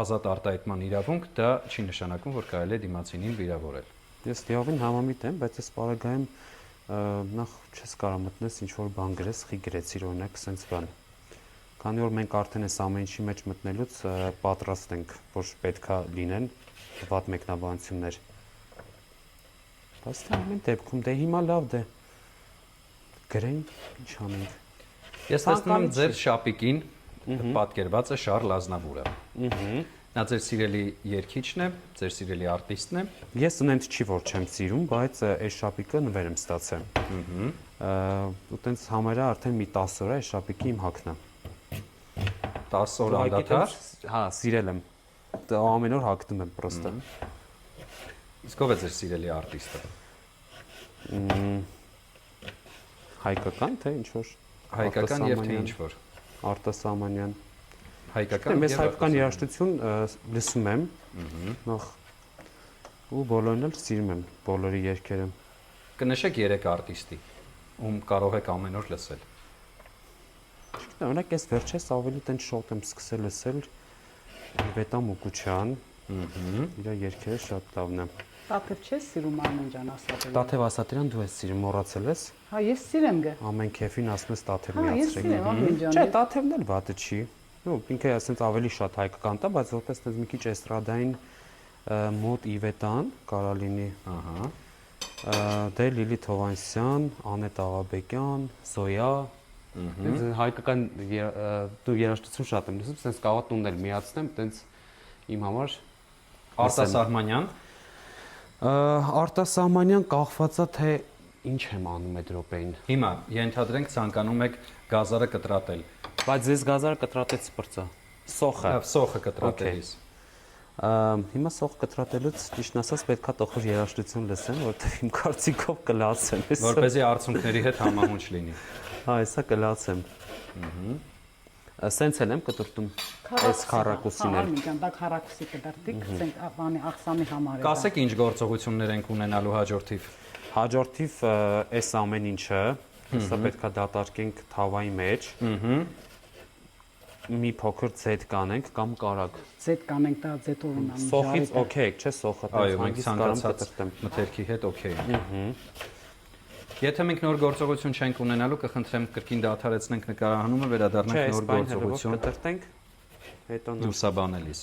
ազատ արտահայտման իրավունք, դա չի նշանակում, որ կարելի է դիմացինին վիրավորել։ Ես լիովին համամիտ եմ, բայց այս պարագայում նախ չես կարող մտնես ինչ որ բան գրես, խի գրեցիր օրինակ sense բան։ Քանի որ մենք արդեն այս ամեն ինչի մեջ մտնելուց պատրաստ ենք, որ պետքա լինեն վատ մեկնաբանություններ։ Բայց դա ամեն դեպքում դե հիմա լավ դե գրենք, ինչ անենք։ Ես տեսնում եմ ձեր շապիկին պատկերված է Շարլ Ազնավուրը։ Նա ձեր սիրելի երգիչն է, ձեր սիրելի արտիստն է։ Ես ունենց չի որ չեմ սիրում, բայց այս շապիկը նվեր եմ ստացել։ Ու տենց համարյա արդեն մի 10 օր է այս շապիկի իմ հագն է։ 10 օր անդադար։ Հա, սիրել եմ։ Դա ամեն օր հագնում եմ պրոստը։ Իսկ ով է ձեր սիրելի արտիստը։ Հայկական թե ինչ որ Հայկական եւ թե ինչ որ։ Արտասահմանյան։ Հայկական Ես հայկական երաժշտություն լսում եմ։ Նախ ու բոլորն էլ սիրում եմ, բոլորի երգերը։ Կնշեք 3 արտիստի, ում կարող եք ամեն օր լսել։ Օրինակ ես վերջերս ավելի տենց շոտ եմ սկսել լսել Վետա Մուկուչյան։ Իր երգերը շատ լավն են։ Տաթև չես սիրում Արմեն ջան ասածը։ Տաթև Ասատրյան դու ես սիրում, մոռացել ես։ Հա, ես սիրեմ գը։ Ամեն քեֆին ասում ես Տաթև Հա, ես միացրեք։ սիրեմ Արմեն ջան։ Չէ, Տաթևն էլ վատը չի։ Ու ինքը ասենց ավելի շատ հայկական տա, բայց որպես տես մի քիչ էստրադային մոտ Իվետան կարա լինի։ Ահա։ Դե Լիլիթ Հովանեսյան, Անետ Աղաբեկյան, Զոյա։ Հայկական դու երաժշտություն շատ եմ լսում, sense կարող տունն էլ միացնեմ, տենց իմ համար Արտասահմանյան։ Արտասահմանյան կախվածա թե ինչ եմ անում այդ րոպեին։ Հիմա ենթադրենք ցանկանում եք գազարը կտրատել։ Բայց ես գազարը կտրատեցի բրծա։ Սոխը։ Լավ, սոխը կտրատելիս։ Հիմա սոխ կտրատելուց ճիշտն ասած պետքա տխուր երաժշտություն լսեմ, որովհետև իմ կարծիքով կլացեմ։ Որպեսզի արցունքների հետ համահունչ լինի։ Հա, հեսա կլացեմ։ Սենց էլ եմ կտրտում այս քառակուսին էլ։ Արմեն ջան, դա քառակուսի կդրտիկ, ցենք բանի աղսամի համար է։ Կասեք ինչ գործողություններ ենք ունենալու հաջորդիվ։ Հաջորդիվ այս ամեն ինչը հեսա պետքա դատարկենք թավայի մեջ։ Մի փոքր ձետ կանենք կամ կարակ։ Ձետ կանենք, դա ձետով ունեմ։ Սոխից օքեյ, չէ, սոխը Այո, մենք հանգիստ կարամ ցանկացած կտրտեմ։ մթերքի հետ օքեյ ենք։ Եթե մենք նոր գործողություն չենք ունենալու, կխնդրեմ կրկին դադարեցնենք նկարահանումը, վերադառնանք նոր գործողություն կտրտենք, հետո լուսաբանելիս։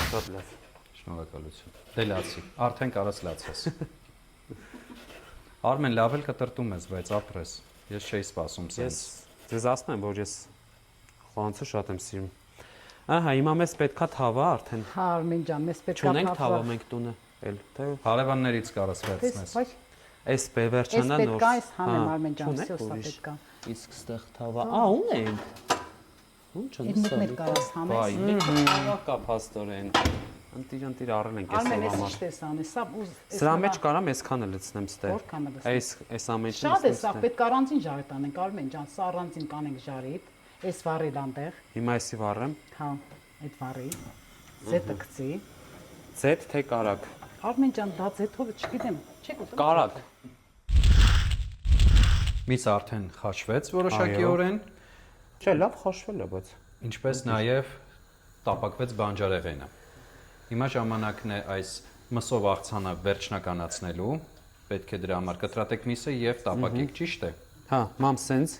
Շատ լավ։ Շնորհակալություն։ Դե լացի, արդեն կարաս լացես։ Արմեն լավ էլ կտրտում ես, բայց ապրես։ Ես չէի սպասում Ես սենց։ ձեզ ասում եմ, որ ես խոհանոցը շատ եմ սիրում։ Ահա, հիմա մեզ պետքա թավա արդեն։ Հա Արմեն ջան, մեզ պետք է Չունենք թավա մենք տունը, էլ թե Հարևաններից կարաս վերցնես։ Ոչ, այս վերջանա էս նոր։ պետք է այս հանեմ Հա, Արմեն ջան, չունենք սա ուրիշ։ պետք է։ Իսկ ստեղ թավա։ Ունենք։ Ո՞նց Ինքդ մեր կարաս հանես։ Բայ, մենք թավա կա փաստորեն։ Ընտիր առել ենք այս Արմեն, համար։ էս ի՞նչ տեսանի, սա ուզ։ Սրա մեջ կարամ այսքանը լցնեմ ստեղ։ Որքանը լցնեմ։ Այս ամենը Շատ է սա, պետք է առանձին ժարի տանենք Արմեն ջան, սա առանձին կանենք ժարիդ, այս վառի դանդեղ, Հիմա էսի վառեմ։ հա, այդ վառի, զետը գցի։ Ձեթ թե կարակ։ Արմեն ջան, դա զետով չգիտեմ, չեք ուտում։ Կարակ։ Միս արդեն խաշվեց որոշակիորեն, Չէ, լավ խաշվել է, բայց ինչպես նաև տապակվեց բանջարեղենը։ Հիմա ժամանակն է այս մսով աղցանը վերջնականացնելու, պետք է դրա համար կտրատեք միսը եւ տապակեք, ճիշտ է։ հա, մամ սենց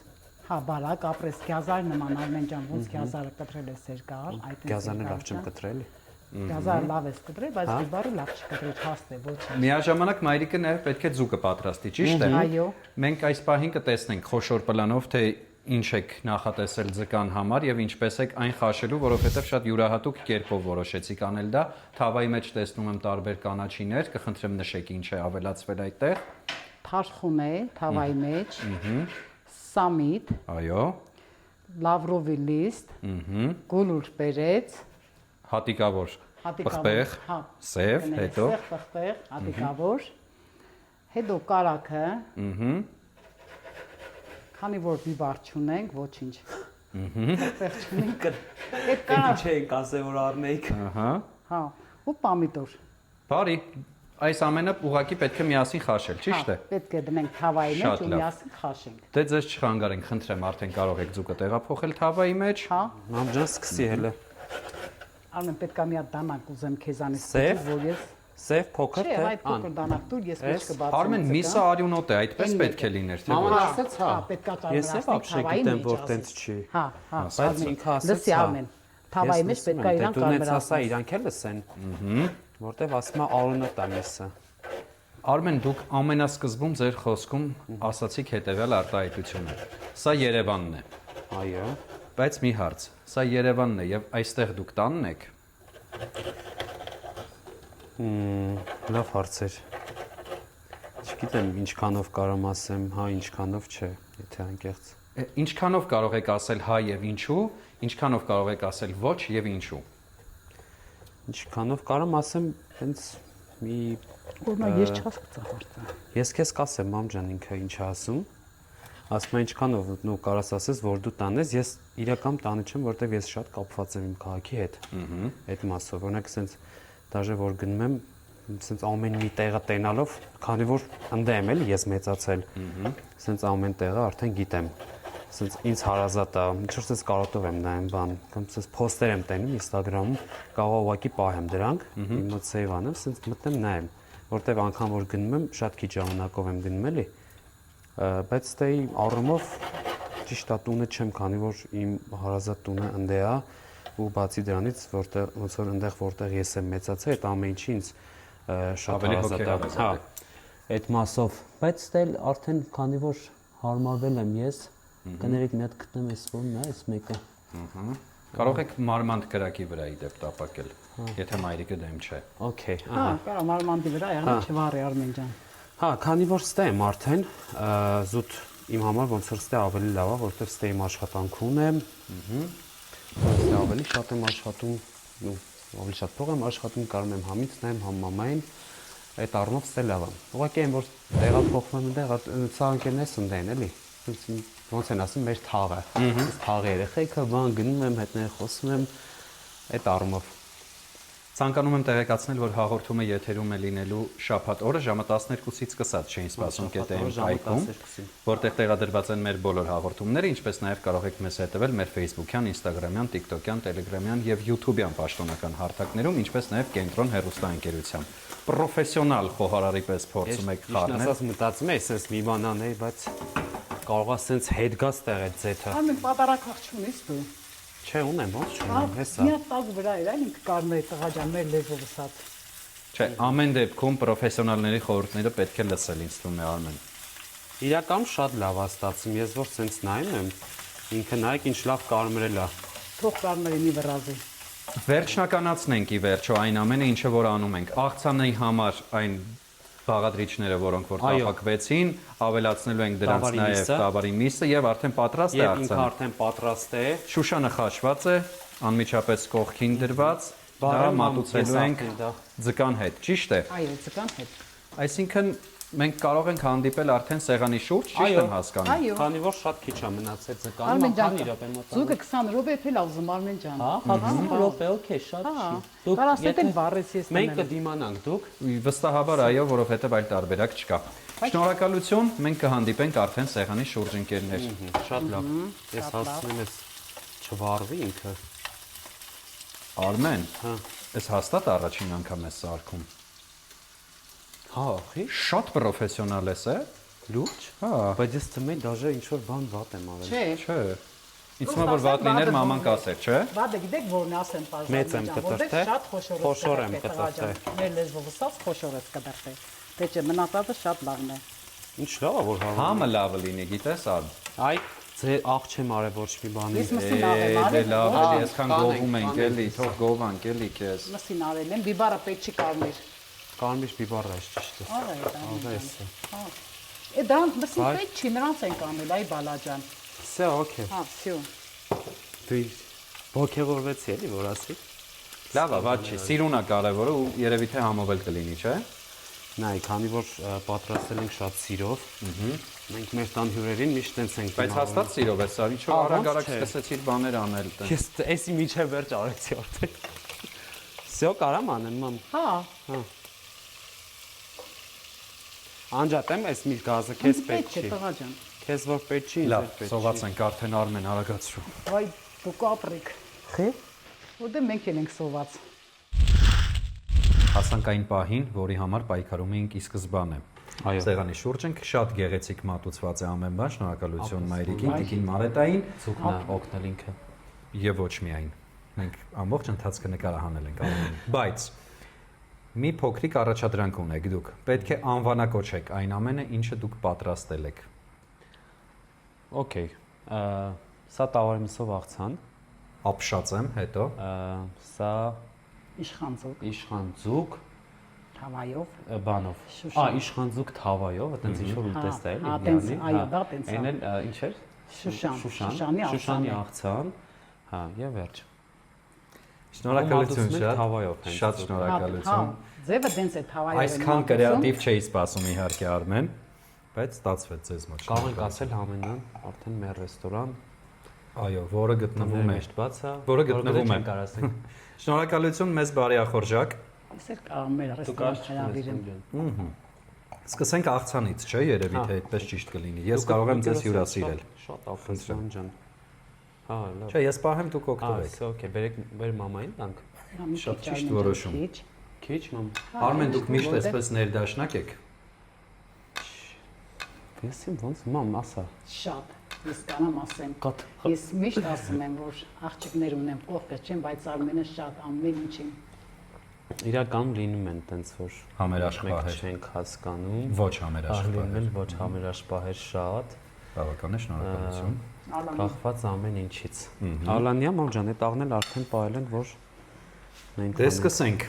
Հա, բարակ, ապրես գազար նման Արմեն ջան, ոնց գազարը կտրել է սերկար, այդ գազանը լավ չեմ կտրել։ Գազարը լավ է կտրել, բայց դիբարը լավ չկտրել, հաստ է, ոչ։ Միաժամանակ մայրիկը նաև պետք է ձուկը պատրաստի, ճիշտ է։ Այո։ Մենք այս պահին կտեսնենք խոշոր պլանով, թե ինչ եք նախատեսել ձկան համար եւ ինչպես եք այն խաշելու, որովհետեւ շատ յուրահատուկ կերպով որոշեցիք անել դա։ Թավայի մեջ տեսնում եմ տարբեր կանաչիներ, կխնդրեմ նշեք ինչ է ավելացվել այդտեղ։ Թարխուն է, թավայի մեջ։ Սամիտ, Այո։ լավրովի լիստ, գուլուր բերեց, Հատիկավոր, հատիկավոր, պղպեղ, հա, սև, հետո սև պղպեղ, հատիկավոր, հետո կարակը, քանի որ բիբար չունենք, ոչինչ, պղպեղ չունենք, այդ կարակ, Չենք ասել որ առնեիք։ ահա։ հա, ու պամիդոր, Բարի, այս ամենը ուղակի պետք է միասին խաշել, ճիշտ է։ պետք է դնենք թավայի մեջ Շատ ու լավ։ միասին խաշենք, Դե ձեզ չխանգարենք, խնդրեմ, արդեն կարող եք ձուկը տեղափոխել թավայի մեջ։ հա, Մամ ջան, սկսի հելը։ Արմեն պետք է մի հատ դանակ ուզեմ քեզանից, Սև։ որ ես, Սև փոքր չէ, թե այդ փոքր դանակ դուր, ես մեջ կբացեմ, Արմեն, միսը արյունոտ է, այդպես Էն պետք է լիներ, թե Մաման ոչ։ ասեց, հա։ պետք է Ես էլ вообще գիտեմ, որ տենց չի։ Հա, հա, Բայց ինքը ասեց, լսի հա։ Արմեն, թավայի մեջ պետք է իրան կարմրացնել։ կարմրացնել, Իրանք էլ լսեն։ Որտեվ ասում է արունոտ է միսը։ Արմեն, դուք ամենասկզբում ձեր խոսքում ասացիք հետևյալ արտահայտությունը։ Սա Երևանն է, Այո։ բայց մի հարց, սա Երևանն է եւ այստեղ դուք տանն եք։ Լավ հարցեր։ Չգիտեմ ինչքանով կարամ ասեմ, հա, ինչքանով չէ, եթե անկեղծ։ Ինչքանով կարող եք ասել հա եւ ինչու, ինչքանով կարող եք ասել ոչ եւ ինչու։ Ինչքանով կարամ ասեմ, հենց մի Որնա ես չհասկացա հարցը։ Ես քեզ կասեմ, մամ ջան, ինքը ինչ է ասում։ Ասում է ինչքանով նու կարաս ասես, որ դու տանես, ես իրական տանը չեմ, որտեվ ես շատ կապված եմ իմ քաղաքի հետ։ Այդ մասով, օրինակ, sense դաժե որ գնում եմ, sense ամեն մի տեղը տենալով, քանի որ ընդ եմ էլի ես մեծացել։ Sense ամեն տեղը արդեն գիտեմ։ Sense ինձ հարազատ է, ինչ որ sense կարոտով եմ նայում բան, կամ sense poster եմ տենում Instagram-ում, կարող ուղակի պահեմ դրանք, իմ մոտ save անեմ, sense մտնեմ նայեմ, որտեվ անգամ որ գնում եմ, շատ քիչ ժամանակով եմ գնում էլի։ Բայց ստեի առումով ճիշտ է տունը չեմ, քանի որ իմ հարազատ տունը ընդ է ու բացի դրանից որտեղ ոնց որ այնտեղ որտեղ ես եմ մեծացել, այդ ամեն ինչի ինձ շատ Ավելի հարազատ է։ հոգեհարազատ Հա, է։ այդ մասով, բայց ստել արդեն քանի որ հարմարվել եմ ես, կներեք մի հատ գտնեմ այս որն է, այս մեկը։ Կարող եք մարմանդ կրակի վրա իդեպ տապակել, եթե մայրիկը դեմ չէ։ Okay, Հա, կարա մարմանտի վրա եղնի չվարի Արմեն ջան։ Հա, քանի որ ստե եմ արդեն, զուտ իմ համար ոնց որ ստե ավելի լավ է, որովհետև ստե իմ աշխատանք ունեմ։ Ստե ավելի շատ եմ աշխատում, ու ավելի շատ փող եմ աշխատում, կարում եմ համից նայեմ, համ մամային, այդ առումով ստե լավ է։ Ուղղակի այն որ տեղափոխվում եմ այնտեղ, ցա ընկերներս ընդեն էլի։ Ոնց են ասում, մեր թաղը։ Թաղի երեխեքը բան գնում եմ, հետները խոսում եմ այդ առումով։ Ցանկանում եմ տեղեկացնել, որ հաղորդումը եթերում է լինելու շաբաթ օրը ժամը 12-ից սկսած չէին սպասում կետեին կայքում, որտեղ տեղադրված են մեր բոլոր հաղորդումները, ինչպես նաև կարող եք մեզ հետևել մեր Facebook-յան, Instagram-յան, TikTok-յան, Telegram-յան եւ YouTube-յան պաշտոնական հարթակներում, ինչպես նաև Կենտրոն հեռուստաընկերության։ Պրոֆեսիոնալ խոհարարի պես փորձում եք խառնել։ Ես մտածում եմ, այսպես մի բան անել, բայց կարող է սենց հետ գաս տեղ այդ ձեթը։ Արմեն պատարակախ չունես դու։ Չէ, ունեմ, ոնց չունեմ, հեսա։ Մի հատ տակ վրա էր, այն ինքը կարմիր տղա ջան, մեր լեզվով ասած։ Չէ, ամեն դեպքում պրոֆեսիոնալների խորհուրդները պետք է լսել, ինձ թվում է Արմեն։ Իրական շատ լավ է ստացվում, ես որ սենց նայում եմ, ինքը նայեք ինչ լավ կարմրել է։ Թող կարմրի մի վրազի։ Վերջնականացնենք ի վերջո այն ամենը, ինչը որ անում ենք։ Աղցանի համար այն բաղադրիչները, որոնք որ տապակվեցին, ավելացնելու ենք դրանց Տավարի նաև միսը։ տավարի միսը եւ արդեն պատրաստ է Եվ ինքը աղցանը։ արդեն պատրաստ է։ Շուշանը խաշված է, անմիջապես կողքին դրված, դա Բարև, մատուցելու ես ենք արդեն դա։ ձկան հետ, ճիշտ է։ Այո, ձկան հետ։ Այսինքն մենք կարող ենք հանդիպել արդեն սեղանի շուրջ, ճիշտ եմ հասկանում։ Այո։ Քանի որ շատ քիչ է մնացել ձկանը, Արմեն ջան, քանի րոպե մոտ։ զուգը 20 րոպե էլ ուզում Արմեն ջան։ Հա, 20 րոպե, օքեյ, շատ չի։ Կարաս էլ վառես ես Մենք կդիմանանք դուք։ Վստահաբար այո, որովհետև այլ տարբերակ չկա։ Շնորհակալություն, մենք կհանդիպենք արդեն սեղանի շուրջ ընկերներ։ Շատ լավ։ Ես հասցնեմ ես չվառվի ինքը։ Արմեն, Հա։ ես հաստատ առաջին անգամ ես սարքում։ Հա, ախի, Շատ պրոֆեսիոնալ ես, է։ լուրջ։ Հա, Բայց ես թվում է դաժե ինչ որ բան վատ եմ արել։ Չէ։ չէ։ Ինձ թվում է որ վատ լիներ մաման կասեր, չէ։ Բադը գիտեք որն ասեմ բաժան։ Մեծ եմ կտրտե, Շատ խոշոր խոշոր եմ կտրտե։ Մեր լեզվով ասած խոշոր ես կտրտե։ Թե չէ մնացածը շատ լավն է։ Ինչ լավ է որ հարում։ Համը լավը լինի, գիտես, Արմ։ Այ ձեր աղ չեմ արել ոչ մի բանի։ Ես մսին արել, Դե արել։ լավ, Հա, այսքան կանենք, գովում ենք կանենք, էլի, թող գովանք էլի քեզ։ Մսին արել եմ, բիբարը պետք չի կարմիր։ Կարմիր բիբարը է ճիշտ է։ Արա է դա։ Ալես է։ Է դա մսին պետք չի, նրանց են կանել, այ բալաջան։ Սա օքեյ։ Հա, всё։ Դու ոգևորվեցի էլի որ ասի։ Լավ է, ված չի, սիրունա կարևորը ու երևի թե համով էլ կլինի, չէ։ Նայ, քանի որ պատրաստել ենք շատ սիրով, մենք մեր տան հյուրերին միշտ տենց ենք Բայց հաստատ սիրով ես, արի չէ, Ահա, արագ-արագ չէ։ սկսեցիր բաներ անել տեն։ Ես էսի միջև վերջ արեցի արդեն։ Всё կարամ անեմ, մամ։ Հա, Անջատեմ այս մի գազը քեզ պետք պետք է չի։ տղա ջան։ Քեզ որ պետք չի, Լավ, ինձ պետք սոված չի։ ենք արդեն Արմեն արագացրու։ Վայ, դու կապրիկ։ Խի։ Որտե մենք էլ ենք սոված։ Հասանք այն պահին, որի համար պայքարում էինք ի սկզբանե։ Այո։ Սեղանի շուրջ ենք, շատ գեղեցիկ մատուցված է ամեն բան, շնորհակալություն Մայրիկին, Տիկին Մարետային Ձուկն է օգնել ինքը։ եւ ոչ միայն։ Մենք ամբողջ ընթացքը նկարահանել ենք ամենին։ Բայց մի փոքրիկ առաջադրանք ունեք դուք։ Պետք է անվանակոչեք այն ամենը, ինչը դուք պատրաստել եք։ Okay։ Սա տավարի մսով աղցան, Ապշած եմ, հետո սա Իշխանձուկ, իշխանձուկ թավայով։ բանով։ Շուշան։ Իշխանձուկ թավայով, այտենց ինչ որ ուտեստ է հա, էլի։ տենց, իրանի, այո, դա տենց է։ Այն էլ ինչ էր։ Շուշան, Շուշանի Շուշանի աղցան։ Հա, եւ վերջ։ շնորհակալություն Մատուցում եք շատ։ թավայով հենց Շատ ձուկ։ շնորհակալություն։ Ձևը տենց է թավայով։ Այսքան կրեատիվ չէի սպասում իհարկե Արմեն, բայց ստացվեց ձեզ մոտ։ Կարող ենք ասել համենան, արդեն մեր ռեստորան, Այո, որը գտնվում է։ միշտ բաց է, Որը գտնվում է։ Կարասեն։ Շնորհակալություն մեզ բարեախորժակ։ Ես էլ կարող մեր ռեստորան հրավիրեմ։ Սկսենք աղցանից, չէ՞, երևի թե այդպես ճիշտ կլինի։ Ես կարող եմ ձեզ հյուրասիրել։ Շատ ապրեսման ջան։ Հա, լավ։ Չէ, ես պահեմ դուք օգտվեք։ Ահա, օքեյ, բերեք մեր մամային տանք։ Շատ ճիշտ որոշում։ Քիչ մամ։ Արմեն, դուք միշտ այսպես ներդաշնակ եք։ Ես իմ ոնց մամ ասա։ Շատ։ Ես կանամ ասեմ։ Ես միշտ ասում եմ, որ աղջիկներ ունեմ կողքս չեմ, բայց Արմենը շատ ամեն ինչին։ Իրականում լինում են տենց որ Համերաշխահեր։ մենք չենք հասկանում։ Ոչ համերաշխահեր։ Լինում են ոչ համերաշխահեր շատ։ Բավական է, շնորհակալություն։ Կախված ամեն ինչից։ Ալանյա մամ ջան, այդ աղն էլ արդեն պահել են, որ մենք Դե սկսենք։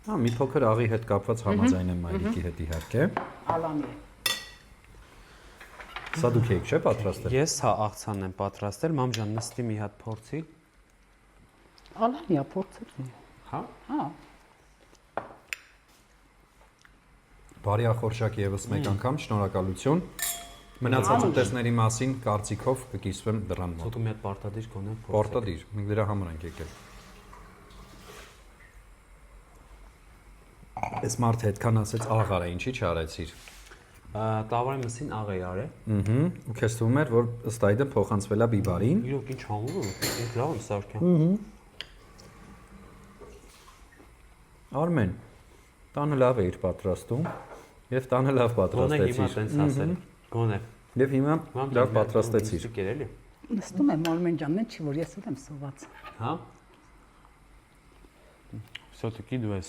Հա, մի փոքր աղի հետ կապված համաձայն եմ Մայրիկի հետ իհարկե։ Ալանի։ Սա դուք եք չէ պատրաստել։ Ես հա աղցանն եմ պատրաստել, մամ ջան նստի մի հատ փորձի։ Ալանիա փորձեցի։ Հա։ Հա։ Բարեախորժակ եւս մեկ անգամ շնորհակալություն։ Մնացած ուտեստների մասին կարծիքով կկիսվեմ դրան մոտ։ Ցոտու մի հատ պարտադիր կոնե։ Պարտադիր, մենք դրա համար ենք եկել։ Այս մարդը այդքան ասեց աղարա, ինչի՞ չարեցիր։ Տավարի մսին աղ է արել։ Ու քեզ թվում էր, որ ըստ այդմ փոխանցվելա բիբարին։ Իրոք ինչ համով է, ինձ լավ եմ սարքան։ Արմեն, տանը լավ է իր պատրաստում։ Եվ տանը լավ Գոնե հիմա պատրաստեցիր։ տենց ասել։ Գոնե։ Եվ հիմա լավ պատրաստեցիր։ Կերելի։ Նստում եմ Արմեն ջան, ինչ որ ես էլ եմ սոված։ Հա։ Всё-таки դու ես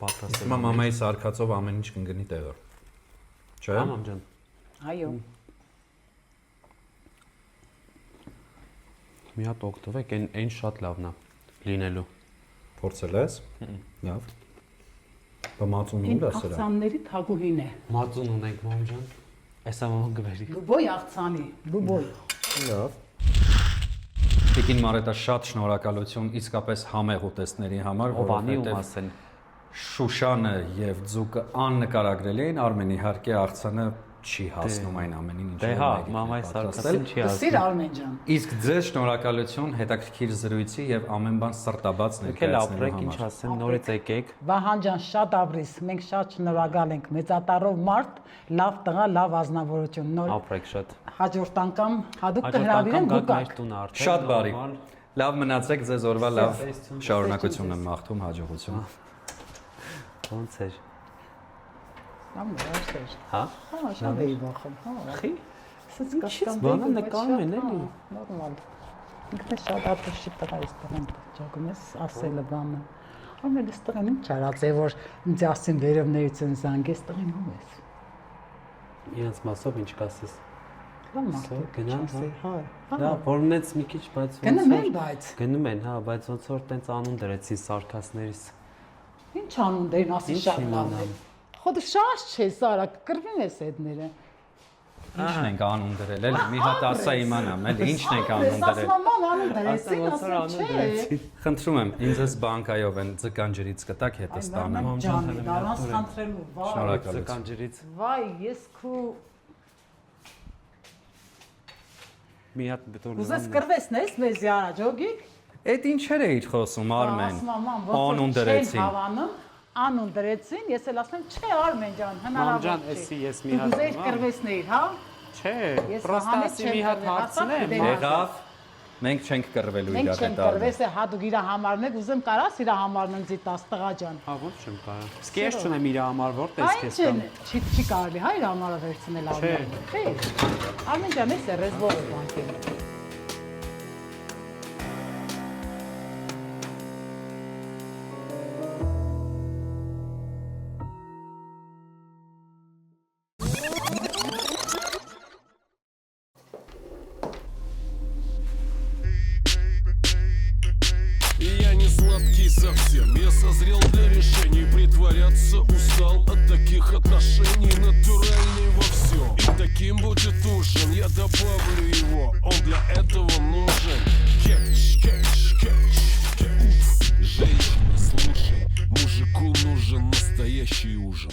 պատրաստել։ Հիմա մամայի սարքածով ամեն ինչ կընկնի տեղը։ Չէ՞։ Մամ ջան։ Այո։ Մի հատ օգտվեք, այն շատ լավն է լինելու։ Փորձել ես։ Լավ։ Բամածուն Ին ուր է սրա։ աղցանների թագուհին է։ Մածուն ունենք մամ ջան։ Էսա մաման գվերի։ Լուբոյ աղցանի, լուբոյ։ Լավ։ Տիկին Մարետա, շատ շնորհակալություն իսկապես համեղ ուտեստների համար, Ովանի ու որովհետև մասեն։ Շուշանը եւ ձուկը աննկարագրելի են, Արմեն իհարկե աղցանը չի հասնում այն ամենին, ինչ Դե հա, մամայի սարքածին չի Սիր ասում։ Արմեն ջան։ Իսկ ձեզ շնորհակալություն հետաքրքիր զրույցի եւ ամեն բան սրտաբաց Եկել ապրեք, ներկայացնելու ինչ համար։ ասեմ, նորից եկեք։ Վահան ջան, շատ ապրես, մենք շատ շնորհակալ ենք։ Մեծատարով մարդ, լավ տղա, լավ ազնվորություն։ Նոր Ապրեք շատ։ հաջորդ անգամ հadoop Հաջորդ կհրավիրեմ անգամ գաք դուք։ մեր տունը արդեն։ Շատ բարի։ նորմալ։ Լավ մնացեք, ձեզ օրվա լավ Սեստություն, շարունակություն եմ մաղթում, հաջողություն։ Ոնց էր։ Ամ լավշեր։ Հա։ Հա, շատ էի բախում, հա։ Խի։ Սենց Ինչի՞ց բանը նկարում են, էլի։ Նորմալ։ Ինքն շատ ապրեշի տղա է ստեղում, ճակում ես ասելը բանը։ Ամեն ստեղն ինչ արած է, որ ինձ ասին վերևներից են զանգես տղին ում ես։ Իրենց մասով ինչ կասես։ Լավ Գնան, հա։ Դա որնեց մի քիչ, բայց Գնում են, բայց գնում են, հա, բայց ոնց որ տենց անուն դրեցին սարքասներից։ ինչ անուն դերն ասի շատ լավ է։ Խոդ շաշ չես արա, կրվին ես հետները։ Ինչն ենք անուն դրել, էլի մի հատ ասա իմանամ, էլի ինչն ենք անուն դրել։ Ասում եմ անուն դրեցին, ասում չէ։ Խնդրում եմ, ինձ էս բանկայով են ձկան ջրից կտակ հետը ստանեմ։ Ջանի, դառնաս խնդրելու, վայ։ Շնորհակալություն։ Ձկանջրից Վայ, ես քու մի հատ բետոն։ ուզես կրվեսնես մեզի առաջ, օգիկ։ Այդ ինչեր էիր խոսում, Արմեն։ Անուն Անուն դրեցին։ Հավանում, անուն դրեցին, ես էլ ասում եմ, չէ Արմեն ջան, հնարավոր չէ։ Մամ ջան, էսի ես մի հատ։ Ուզեիր կրվեսնեիր, հա։ Չէ, Ես պրոստը վահանից ասի չեմ մի հատ կրվել, հարցնեմ։ ասա, Եղավ, մենք չենք կռվելու Մենք իրար չենք հետ կրվես է հա դուք իր համարն եք, ուզեմ կարաս իր համարն ընձի 10 տղա ջան։ Հա, ո՞նց չեմ կարող։ Իսկ ես չունեմ իր համար, որտես Այն քեզ չեն, տամ։ չի կարելի հա իր համարը վերցնել Չէ։ Արմեն։ Չէ։ Արմեն ջան, ես է ռեզվոր բանկին։ Я не сладкий совсем, я созрел для решений. Притворяться устал от таких отношений. Натуральный во всем, и таким будет ужин. Я добавлю его, он для этого нужен. Кетч, кетч, кетч, кетч. Женщина, слушай, мужику нужен настоящий ужин.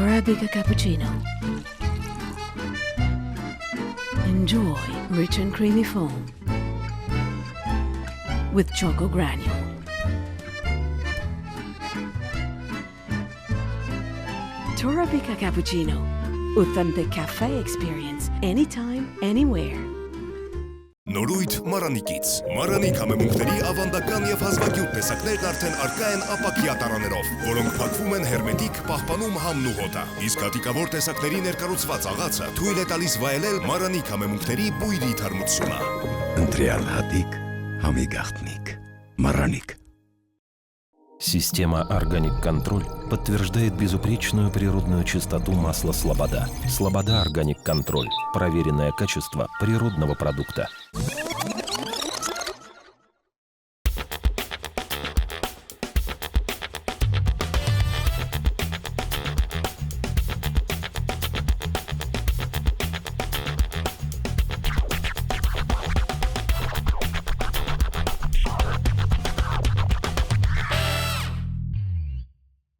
Arabica cappuccino. Enjoy rich and creamy foam with choco granule. Arabica cappuccino. Authentic cafe experience anytime, anywhere. Նորույթ Մարանիկից։ Մարանի համեմունքների ավանդական եւ հազվագյուտ տեսակներն արդեն արկա են ապակյա տարաներով, որոնք փակվում են հերմետիկ, պահպանում համն ու հոտը։ Իսկ հատիկավոր տեսակների ներկառուցված աղացը թույլ է տալիս վայելել Մարանի համեմունքների բույրի թարմությունը։ Ընտրյալ հատիկ, համի գաղտնիք, Мараник. Система «Органик Контроль» подтверждает безупречную природную чистоту масла «Слобода». «Слобода Органик Контроль» – проверенное качество природного продукта.